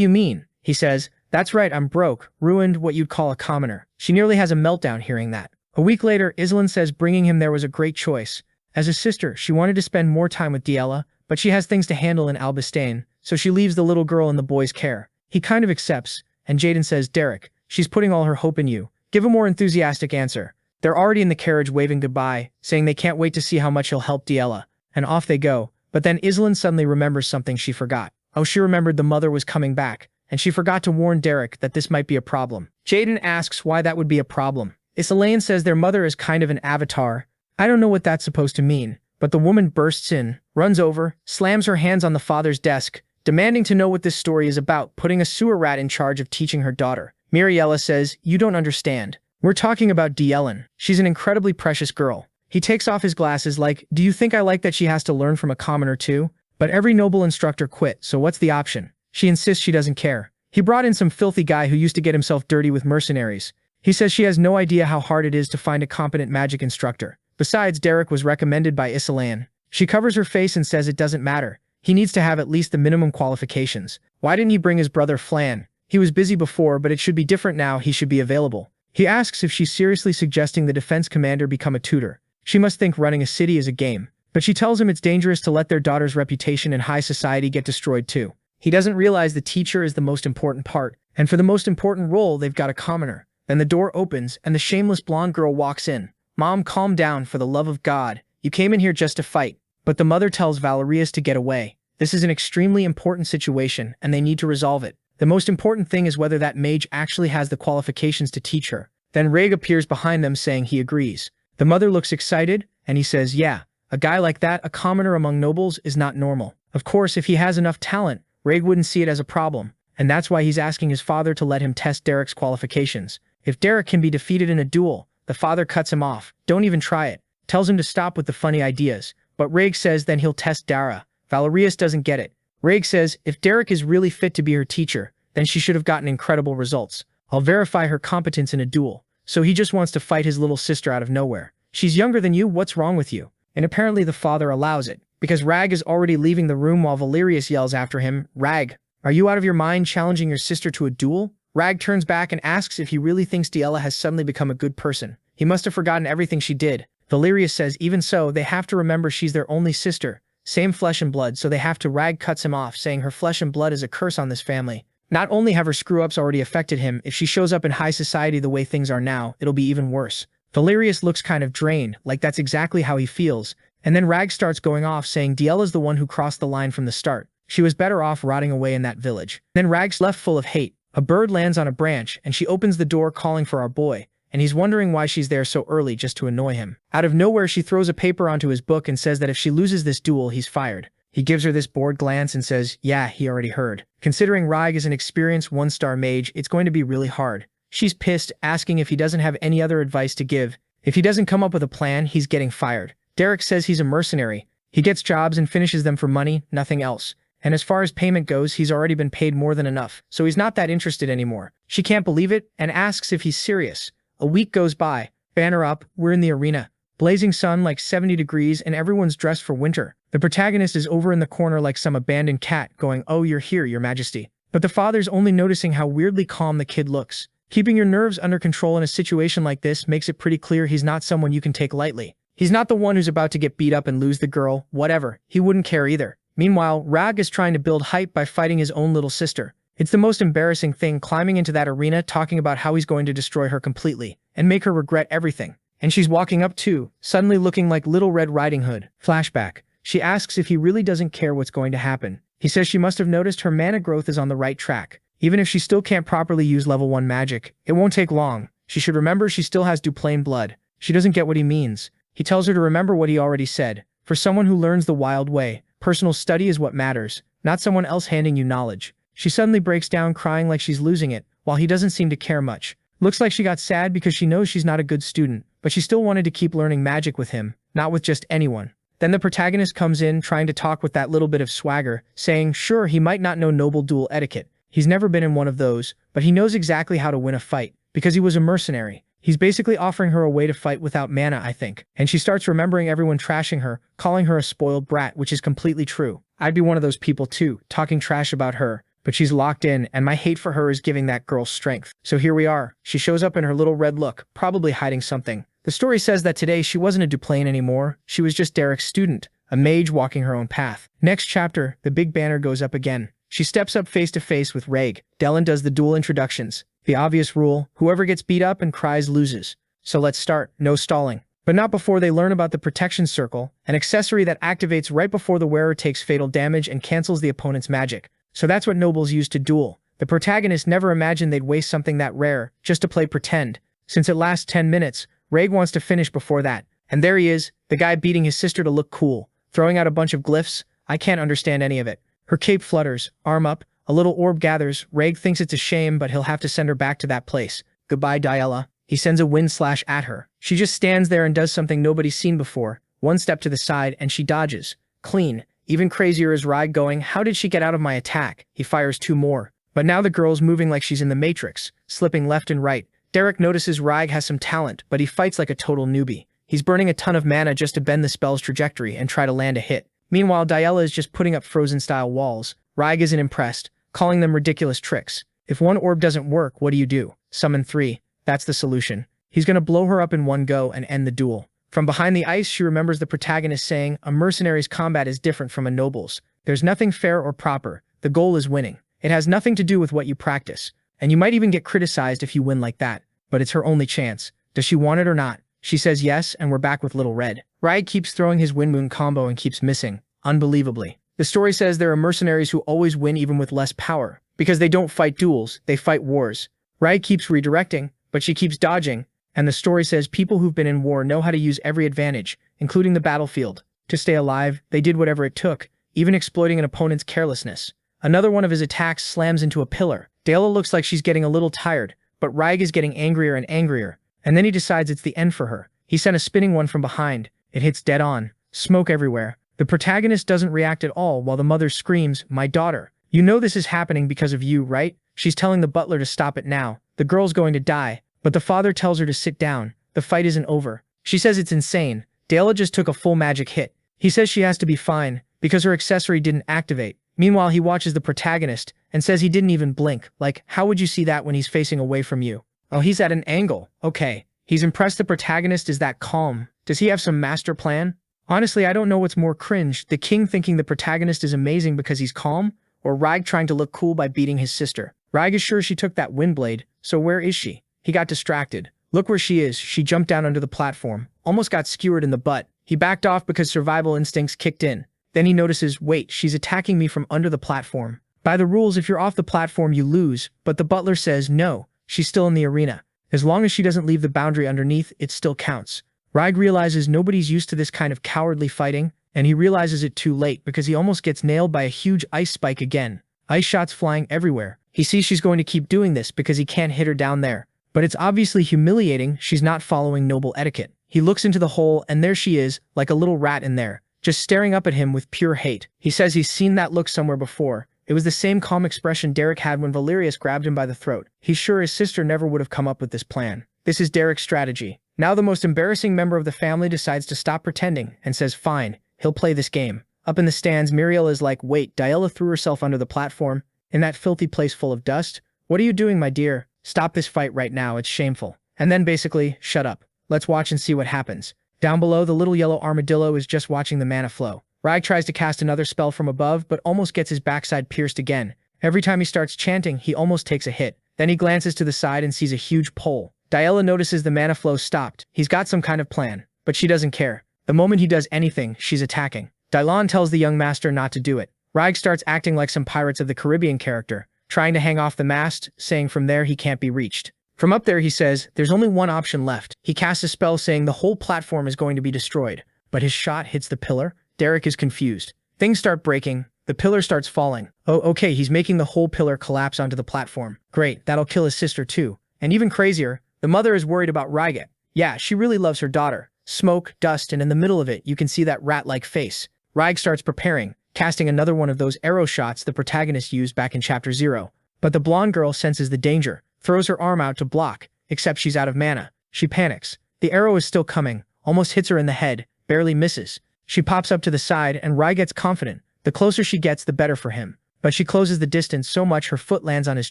you mean? He says, that's right, I'm broke, ruined, what you'd call a commoner. She nearly has a meltdown hearing that. A week later, Iselin says bringing him there was a great choice. As a sister, she wanted to spend more time with Dayella, but she has things to handle in Albistain, so she leaves the little girl in the boy's care. He kind of accepts, and Jaden says, Derek, she's putting all her hope in you. Give a more enthusiastic answer. They're already in the carriage waving goodbye, saying they can't wait to see how much he'll help Dayella. And off they go. But then Iselin suddenly remembers something she forgot. Oh, she remembered the mother was coming back, and she forgot to warn Derek that this might be a problem. Jaden asks why that would be a problem. Iselin says their mother is kind of an avatar. I don't know what that's supposed to mean, but the woman bursts in, runs over, slams her hands on the father's desk, demanding to know what this story is about, putting a sewer rat in charge of teaching her daughter. Muriella says, you don't understand. We're talking about Dayella. She's an incredibly precious girl. He takes off his glasses like, do you think I like that she has to learn from a commoner too? But every noble instructor quit, so what's the option? She insists she doesn't care. He brought in some filthy guy who used to get himself dirty with mercenaries. He says she has no idea how hard it is to find a competent magic instructor. Besides, Derek was recommended by Iselin. She covers her face and says it doesn't matter. He needs to have at least the minimum qualifications. Why didn't he bring his brother Flan? He was busy before, but it should be different now. He should be available. He asks if she's seriously suggesting the defense commander become a tutor. She must think running a city is a game. But she tells him it's dangerous to let their daughter's reputation in high society get destroyed too. He doesn't realize the teacher is the most important part, and for the most important role, they've got a commoner. Then the door opens, and the shameless blonde girl walks in. Mom, calm down, for the love of God. You came in here just to fight. But the mother tells Valerius to get away. This is an extremely important situation, and they need to resolve it. The most important thing is whether that mage actually has the qualifications to teach her. Then Reg appears behind them saying he agrees. The mother looks excited, and he says, yeah, a guy like that, a commoner among nobles, is not normal. Of course, if he has enough talent, Reg wouldn't see it as a problem, and that's why he's asking his father to let him test Derek's qualifications. If Derek can be defeated in a duel, the father cuts him off. Don't even try it. Tells him to stop with the funny ideas. But Reg says then he'll test Dara. Valerius doesn't get it. Reg says, if Derek is really fit to be her teacher, then she should have gotten incredible results. I'll verify her competence in a duel. So he just wants to fight his little sister out of nowhere. She's younger than you, what's wrong with you? And apparently the father allows it, because Rag is already leaving the room while Valerius yells after him, Rag, are you out of your mind challenging your sister to a duel? Rag turns back and asks if he really thinks Dayella has suddenly become a good person. He must have forgotten everything she did. Valerius says even so, they have to remember she's their only sister. Same flesh and blood, so they have to. Rag cuts him off, saying her flesh and blood is a curse on this family. Not only have her screw-ups already affected him, if she shows up in high society the way things are now, it'll be even worse. Valerius looks kind of drained, like that's exactly how he feels. And then Rag starts going off saying Dayella's the one who crossed the line from the start. She was better off rotting away in that village. Then Rag's left full of hate. A bird lands on a branch, and she opens the door calling for our boy, and he's wondering why she's there so early just to annoy him. Out of nowhere, she throws a paper onto his book and says that if she loses this duel, he's fired. He gives her this bored glance and says, yeah, he already heard. Considering Rag is an experienced one-star mage, it's going to be really hard. She's pissed, asking if he doesn't have any other advice to give. If he doesn't come up with a plan, he's getting fired. Derek says he's a mercenary. He gets jobs and finishes them for money, nothing else. And as far as payment goes, he's already been paid more than enough, so he's not that interested anymore. She can't believe it and asks if he's serious. A week goes by. Banner up, we're in the arena. Blazing sun like 70 degrees and everyone's dressed for winter. The protagonist is over in the corner like some abandoned cat going, "Oh, you're here, your majesty." But the father's only noticing how weirdly calm the kid looks. Keeping your nerves under control in a situation like this makes it pretty clear he's not someone you can take lightly. He's not the one who's about to get beat up and lose the girl, whatever. He wouldn't care either. Meanwhile, Rag is trying to build hype by fighting his own little sister. It's the most embarrassing thing, climbing into that arena talking about how he's going to destroy her completely and make her regret everything. And she's walking up too, suddenly looking like Little Red Riding Hood. Flashback. She asks if he really doesn't care what's going to happen. He says she must have noticed her mana growth is on the right track. Even if she still can't properly use level 1 magic, it won't take long. She should remember she still has Duplain blood. She doesn't get what he means. He tells her to remember what he already said. For someone who learns the wild way, personal study is what matters, not someone else handing you knowledge. She suddenly breaks down crying like she's losing it, while he doesn't seem to care much. Looks like she got sad because she knows she's not a good student, but she still wanted to keep learning magic with him, not with just anyone. Then the protagonist comes in trying to talk with that little bit of swagger, saying sure he might not know noble duel etiquette. He's never been in one of those, but he knows exactly how to win a fight, because he was a mercenary. He's basically offering her a way to fight without mana, I think. And she starts remembering everyone trashing her, calling her a spoiled brat, which is completely true. I'd be one of those people too, talking trash about her. But she's locked in, and my hate for her is giving that girl strength. So here we are. She shows up in her little red look, probably hiding something. The story says that today she wasn't a Duplain anymore. She was just Derek's student, a mage walking her own path. Next chapter, the big banner goes up again. She steps up face to face with Reg. Dylan does the duel introductions. The obvious rule, whoever gets beat up and cries loses. So let's start, no stalling. But not before they learn about the protection circle, an accessory that activates right before the wearer takes fatal damage and cancels the opponent's magic. So that's what nobles use to duel. The protagonist never imagined they'd waste something that rare, just to play pretend. Since it lasts 10 minutes, Reg wants to finish before that. And there he is, the guy beating his sister to look cool, throwing out a bunch of glyphs. I can't understand any of it. Her cape flutters, arm up, a little orb gathers. Reg thinks it's a shame, but he'll have to send her back to that place. Goodbye, Diella. He sends a wind slash at her. She just stands there and does something nobody's seen before. One step to the side, and she dodges. Clean. Even crazier is Rag going, how did she get out of my attack? He fires 2 more. But now the girl's moving like she's in the Matrix, slipping left and right. Derek notices Rag has some talent, but he fights like a total newbie. He's burning a ton of mana just to bend the spell's trajectory and try to land a hit. Meanwhile, Diella is just putting up Frozen-style walls. Rag isn't impressed, calling them ridiculous tricks. If one orb doesn't work, what do? Summon 3. That's the solution. He's gonna blow her up in one go and end the duel. From behind the ice, she remembers the protagonist saying, a mercenary's combat is different from a noble's. There's nothing fair or proper. The goal is winning. It has nothing to do with what you practice. And you might even get criticized if you win like that. But it's her only chance. Does she want it or not? She says yes, and we're back with Little Red. Rag keeps throwing his Wind-Moon combo and keeps missing. Unbelievably. The story says there are mercenaries who always win even with less power. Because they don't fight duels, they fight wars. Rag keeps redirecting, but she keeps dodging. And the story says people who've been in war know how to use every advantage, including the battlefield. To stay alive, they did whatever it took, even exploiting an opponent's carelessness. Another one of his attacks slams into a pillar. Dayla looks like she's getting a little tired, but Rag is getting angrier and angrier. And then he decides it's the end for her. He sent a spinning one from behind. It hits dead on. Smoke everywhere. The protagonist doesn't react at all while the mother screams, my daughter. You know this is happening because of you, right? She's telling the butler to stop it now. The girl's going to die. But the father tells her to sit down. The fight isn't over. She says it's insane. Dayla just took a full magic hit. He says she has to be fine, because her accessory didn't activate. Meanwhile, he watches the protagonist, and says he didn't even blink. Like, how would you see that when he's facing away from you? Oh, he's at an angle. Okay. He's impressed the protagonist is that calm. Does he have some master plan? Honestly, I don't know what's more cringe, the king thinking the protagonist is amazing because he's calm, or Rag trying to look cool by beating his sister. Rag is sure she took that windblade, so where is she? He got distracted. Look where she is. She jumped down onto the platform. Almost got skewered in the butt. He backed off because survival instincts kicked in. Then he notices, wait, she's attacking me from under the platform. By the rules, if you're off the platform, you lose, but the butler says no, she's still in the arena. As long as she doesn't leave the boundary underneath, it still counts. Rag realizes nobody's used to this kind of cowardly fighting, and he realizes it too late because he almost gets nailed by a huge ice spike again. Ice shots flying everywhere. He sees she's going to keep doing this because he can't hit her down there. But it's obviously humiliating, she's not following noble etiquette. He looks into the hole and there she is, like a little rat in there, just staring up at him with pure hate. He says he's seen that look somewhere before. It was the same calm expression Derek had when Valerius grabbed him by the throat. He's sure his sister never would have come up with this plan. This is Derek's strategy. Now the most embarrassing member of the family decides to stop pretending and says fine, he'll play this game. Up in the stands, Muriel is like, wait, Diella threw herself under the platform? In that filthy place full of dust? What are you doing, my dear? Stop this fight right now, it's shameful. And then basically, shut up. Let's watch and see what happens. Down below, the little yellow armadillo is just watching the mana flow. Rag tries to cast another spell from above, but almost gets his backside pierced again. Every time he starts chanting, he almost takes a hit. Then he glances to the side and sees a huge pole. Diella notices the mana flow stopped. He's got some kind of plan, but she doesn't care. The moment he does anything, she's attacking. Dylan tells the young master not to do it. Rag starts acting like some Pirates of the Caribbean character, trying to hang off the mast, saying from there he can't be reached. From up there, he says, there's only one option left. He casts a spell saying the whole platform is going to be destroyed. But his shot hits the pillar. Derek is confused. Things start breaking. The pillar starts falling. Oh, okay, he's making the whole pillar collapse onto the platform. Great, that'll kill his sister too. And even crazier, the mother is worried about Ryget. Yeah, she really loves her daughter. Smoke, dust, and in the middle of it, you can see that rat-like face. Rag starts preparing, casting another one of those arrow shots the protagonist used back in Chapter 0. But the blonde girl senses the danger, throws her arm out to block, except she's out of mana. She panics. The arrow is still coming, almost hits her in the head, barely misses. She pops up to the side, and Rai gets confident. The closer she gets, the better for him. But she closes the distance so much her foot lands on his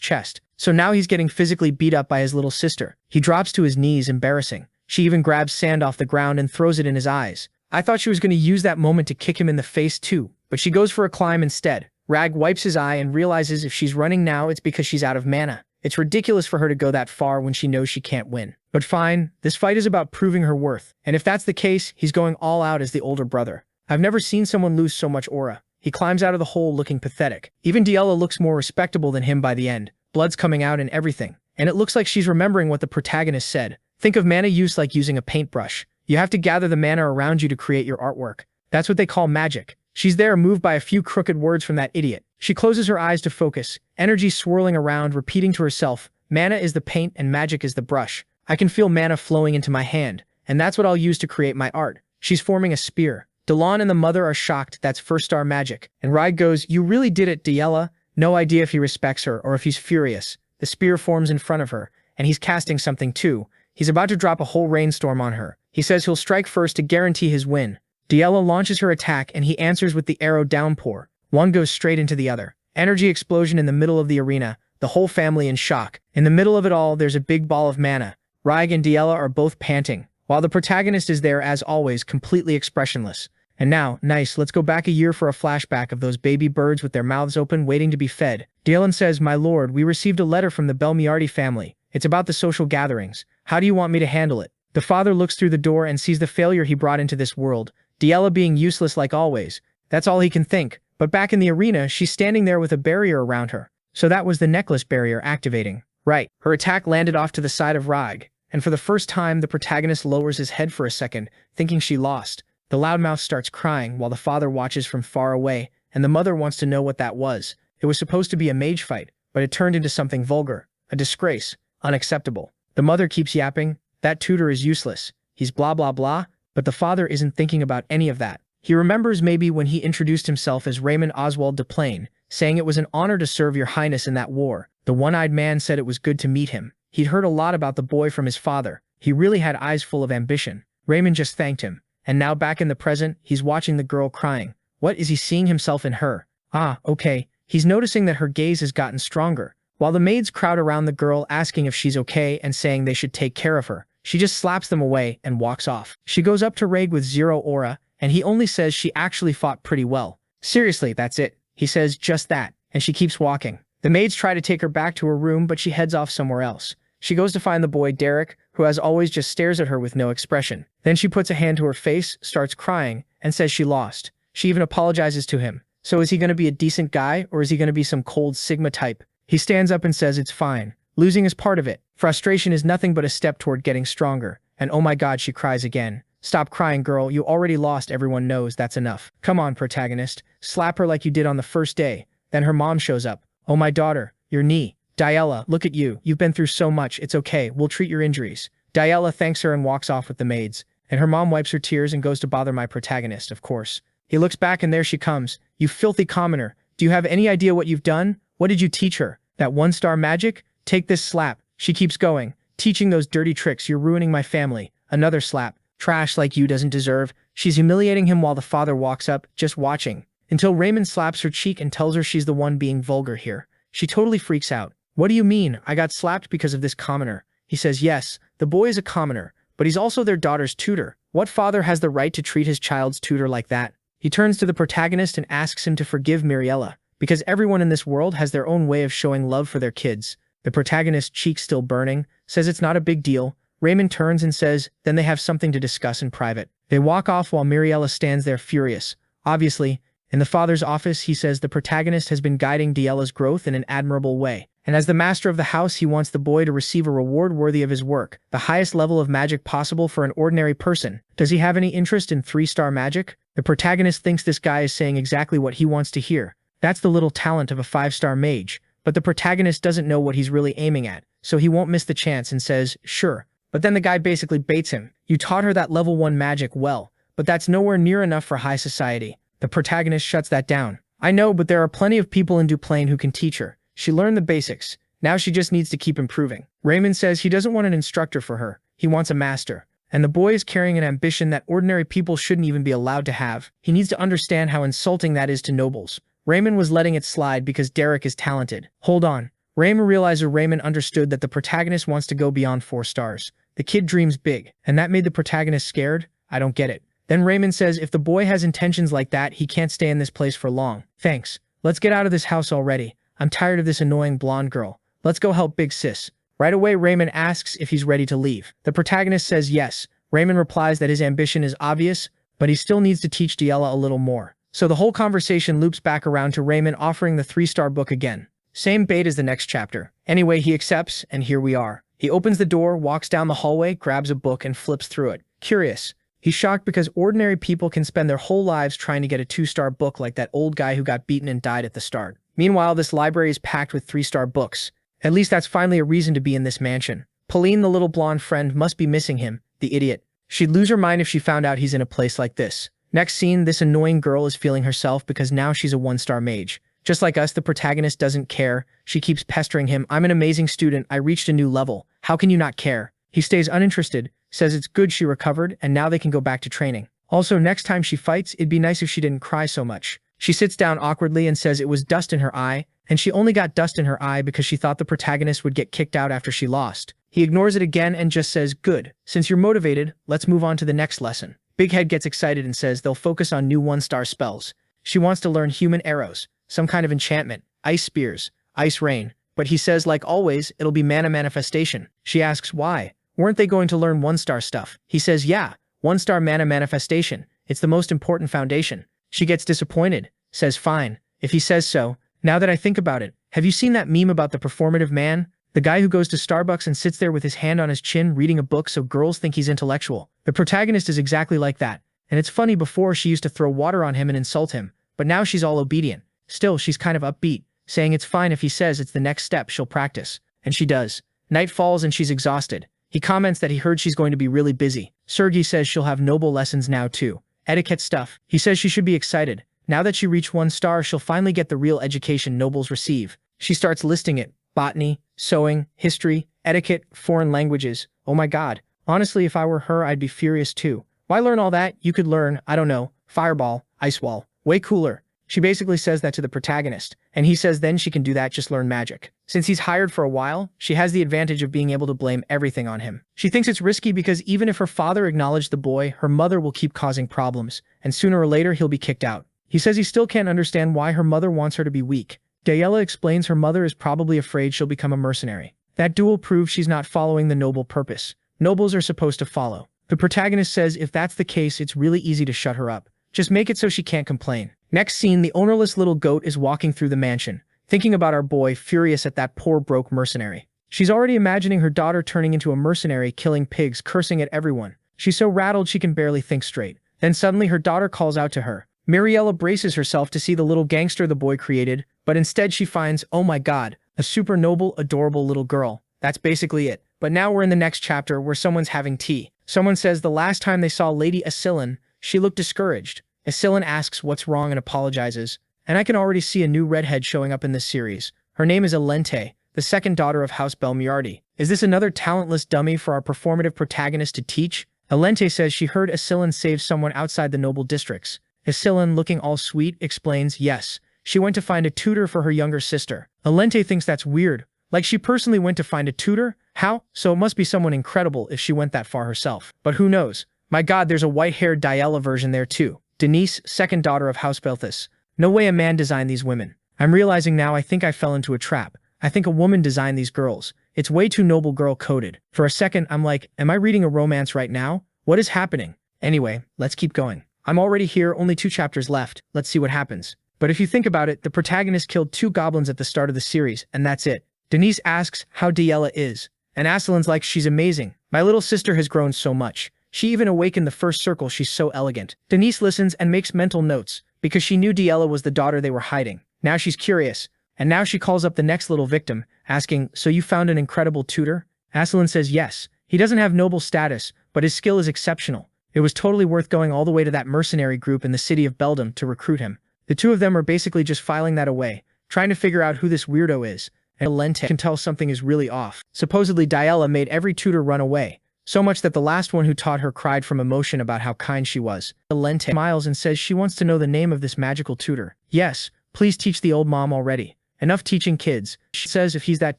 chest. So now he's getting physically beat up by his little sister. He drops to his knees, embarrassing. She even grabs sand off the ground and throws it in his eyes. I thought she was going to use that moment to kick him in the face too, but she goes for a climb instead. Rag wipes his eye and realizes if she's running now, it's because she's out of mana. It's ridiculous for her to go that far when she knows she can't win. But fine, this fight is about proving her worth. And if that's the case, he's going all out as the older brother. I've never seen someone lose so much aura. He climbs out of the hole looking pathetic. Even Diella looks more respectable than him by the end. Blood's coming out and everything. And it looks like she's remembering what the protagonist said. Think of mana use like using a paintbrush. You have to gather the mana around you to create your artwork. That's what they call magic. She's there, moved by a few crooked words from that idiot. She closes her eyes to focus, energy swirling around, repeating to herself, mana is the paint and magic is the brush. I can feel mana flowing into my hand, and that's what I'll use to create my art. She's forming a spear. Delon and the mother are shocked that's first-star magic. And Ride goes, you really did it, Diella. No idea if he respects her or if he's furious. The spear forms in front of her, and he's casting something too. He's about to drop a whole rainstorm on her. He says he'll strike first to guarantee his win. Diella launches her attack and he answers with the arrow downpour. One goes straight into the other. Energy explosion in the middle of the arena, the whole family in shock. In the middle of it all, there's a big ball of mana. Rag and Diella are both panting, while the protagonist is there as always, completely expressionless. And now, nice, let's go back a year for a flashback of those baby birds with their mouths open waiting to be fed. Diellen says, my lord, we received a letter from the Belmiardi family. It's about the social gatherings. How do you want me to handle it? The father looks through the door and sees the failure he brought into this world. Diella being useless like always. That's all he can think. But back in the arena, she's standing there with a barrier around her. So that was the necklace barrier activating. Right. Her attack landed off to the side of Rag. And for the first time, the protagonist lowers his head for a second, thinking she lost. The loudmouth starts crying while the father watches from far away, and the mother wants to know what that was. It was supposed to be a mage fight, but it turned into something vulgar. A disgrace. Unacceptable. The mother keeps yapping, that tutor is useless. He's blah blah blah, but the father isn't thinking about any of that. He remembers maybe when he introduced himself as Raymond Oswald de Plain, saying it was an honor to serve your highness in that war. The one-eyed man said it was good to meet him. He'd heard a lot about the boy from his father. He really had eyes full of ambition. Raymond just thanked him. And now back in the present, he's watching the girl crying. What is he seeing himself in her? Ah, okay. He's noticing that her gaze has gotten stronger. While the maids crowd around the girl asking if she's okay and saying they should take care of her, she just slaps them away and walks off. She goes up to Rag with 0 aura, and he only says she actually fought pretty well. Seriously, that's it. He says just that, and she keeps walking. The maids try to take her back to her room, but she heads off somewhere else. She goes to find the boy Derek, who as always just stares at her with no expression. Then she puts a hand to her face, starts crying, and says she lost. She even apologizes to him. So is he going to be a decent guy, or is he going to be some cold Sigma type? He stands up and says it's fine. Losing is part of it. Frustration is nothing but a step toward getting stronger. And oh my god, she cries again. Stop crying, girl. You already lost. Everyone knows that's enough. Come on, protagonist. Slap her like you did on the first day. Then her mom shows up. Oh my daughter, your knee. Diella, look at you. You've been through so much. It's okay. We'll treat your injuries. Diella thanks her and walks off with the maids. And her mom wipes her tears and goes to bother my protagonist, of course. He looks back and there she comes. You filthy commoner. Do you have any idea what you've done? What did you teach her? That one-star magic? Take this slap. She keeps going. Teaching those dirty tricks, you're ruining my family. Another slap. Trash like you doesn't deserve. She's humiliating him while the father walks up, just watching. Until Raymond slaps her cheek and tells her she's the one being vulgar here. She totally freaks out. What do you mean? I got slapped because of this commoner. He says yes, the boy is a commoner, but he's also their daughter's tutor. What father has the right to treat his child's tutor like that? He turns to the protagonist and asks him to forgive Miriella, because everyone in this world has their own way of showing love for their kids. The protagonist's cheek still burning, says it's not a big deal. Raymond turns and says, then they have something to discuss in private. They walk off while Miriella stands there furious. Obviously, in the father's office, he says the protagonist has been guiding Diella's growth in an admirable way. And as the master of the house, he wants the boy to receive a reward worthy of his work, the highest level of magic possible for an ordinary person. Does he have any interest in 3-star magic? The protagonist thinks this guy is saying exactly what he wants to hear. That's the little talent of a 5-star mage. But the protagonist doesn't know what he's really aiming at, so he won't miss the chance and says, sure. But then the guy basically baits him. You taught her that level 1 magic well, but that's nowhere near enough for high society. The protagonist shuts that down. I know, but there are plenty of people in Duplain who can teach her. She learned the basics. Now she just needs to keep improving. Raymond says he doesn't want an instructor for her. He wants a master. And the boy is carrying an ambition that ordinary people shouldn't even be allowed to have. He needs to understand how insulting that is to nobles. Raymond was letting it slide because Derek is talented. Hold on. Raymond understood that the protagonist wants to go beyond 4 stars. The kid dreams big, and that made the protagonist scared? I don't get it. Then Raymond says if the boy has intentions like that, he can't stay in this place for long. Thanks. Let's get out of this house already. I'm tired of this annoying blonde girl. Let's go help Big Sis. Right away, Raymond asks if he's ready to leave. The protagonist says yes. Raymond replies that his ambition is obvious, but he still needs to teach Diella a little more. So the whole conversation loops back around to Raymond offering the 3-star book again. Same bait as the next chapter. Anyway, he accepts, and here we are. He opens the door, walks down the hallway, grabs a book, and flips through it. Curious. He's shocked because ordinary people can spend their whole lives trying to get a 2-star book like that old guy who got beaten and died at the start. Meanwhile, this library is packed with 3-star books. At least that's finally a reason to be in this mansion. Pauline, the little blonde friend, must be missing him, the idiot. She'd lose her mind if she found out he's in a place like this. Next scene, this annoying girl is feeling herself because now she's a 1-star mage. Just like us, the protagonist doesn't care. She keeps pestering him. I'm an amazing student. I reached a new level. How can you not care? He stays uninterested, says it's good she recovered, and now they can go back to training. Also, next time she fights, it'd be nice if she didn't cry so much. She sits down awkwardly and says it was dust in her eye, and she only got dust in her eye because she thought the protagonist would get kicked out after she lost. He ignores it again and just says, good. Since you're motivated, let's move on to the next lesson. Big Head gets excited and says they'll focus on new 1-star spells. She wants to learn human arrows, some kind of enchantment, ice spears, ice rain, but he says like always, it'll be mana manifestation. She asks why. Weren't they going to learn 1-star stuff? He says yeah, 1-star mana manifestation. It's the most important foundation. She gets disappointed, says fine, if he says so. Now that I think about it, have you seen that meme about the performative man? The guy who goes to Starbucks and sits there with his hand on his chin reading a book so girls think he's intellectual. The protagonist is exactly like that. And it's funny, before she used to throw water on him and insult him, but now she's all obedient. Still, she's kind of upbeat, saying it's fine if he says it's the next step she'll practice. And she does. Night falls and she's exhausted. He comments that he heard she's going to be really busy. Sergei says she'll have noble lessons now too. Etiquette stuff. He says she should be excited. Now that she reached 1 star, she'll finally get the real education nobles receive. She starts listing it. Botany, sewing, history, etiquette, foreign languages. Oh my god. Honestly, if I were her, I'd be furious too. Why learn all that? You could learn, I don't know, fireball, ice wall. Way cooler. She basically says that to the protagonist, and he says then she can do that, just learn magic. Since he's hired for a while, she has the advantage of being able to blame everything on him. She thinks it's risky because even if her father acknowledged the boy, her mother will keep causing problems, and sooner or later he'll be kicked out. He says he still can't understand why her mother wants her to be weak. Diella explains her mother is probably afraid she'll become a mercenary. That duel proves she's not following the noble purpose. Nobles are supposed to follow. The protagonist says if that's the case, it's really easy to shut her up. Just make it so she can't complain. Next scene, the ownerless little goat is walking through the mansion, thinking about our boy, furious at that poor broke mercenary. She's already imagining her daughter turning into a mercenary, killing pigs, cursing at everyone. She's so rattled she can barely think straight. Then suddenly her daughter calls out to her. Miriella braces herself to see the little gangster the boy created, but instead she finds, oh my god, a super noble, adorable little girl. That's basically it. But now we're in the next chapter where someone's having tea. Someone says the last time they saw Lady Asilin, she looked discouraged. Isilin asks what's wrong and apologizes, and I can already see a new redhead showing up in this series. Her name is Elente, the second daughter of House Belmiardi. Is this another talentless dummy for our performative protagonist to teach? Elente says she heard Isilin save someone outside the noble districts. Isilin, looking all sweet, explains yes. She went to find a tutor for her younger sister. Elente thinks that's weird. Like she personally went to find a tutor? How? So it must be someone incredible if she went that far herself. But who knows? My god, there's a white-haired Diella version there too. Denise, second daughter of House Belthus. No way a man designed these women. I'm realizing now I think I fell into a trap. I think a woman designed these girls. It's way too noble girl coded. For a second, I'm like, am I reading a romance right now? What is happening? Anyway, let's keep going. I'm already here, only 2 chapters left. Let's see what happens. But if you think about it, the protagonist killed 2 goblins at the start of the series, and that's it. Denise asks how Diella is, and Asilin's like, she's amazing. My little sister has grown so much. She even awakened the first circle, she's so elegant. Denise listens and makes mental notes, because she knew Diella was the daughter they were hiding. Now she's curious, and now she calls up the next little victim, asking, so you found an incredible tutor? Asilin says yes. He doesn't have noble status, but his skill is exceptional. It was totally worth going all the way to that mercenary group in the city of Beldam to recruit him. The 2 of them are basically just filing that away, trying to figure out who this weirdo is, and Elente can tell something is really off. Supposedly Diella made every tutor run away, so much that the last one who taught her cried from emotion about how kind she was. Elente smiles and says she wants to know the name of this magical tutor. Yes, please teach the old mom already. Enough teaching kids. She says if he's that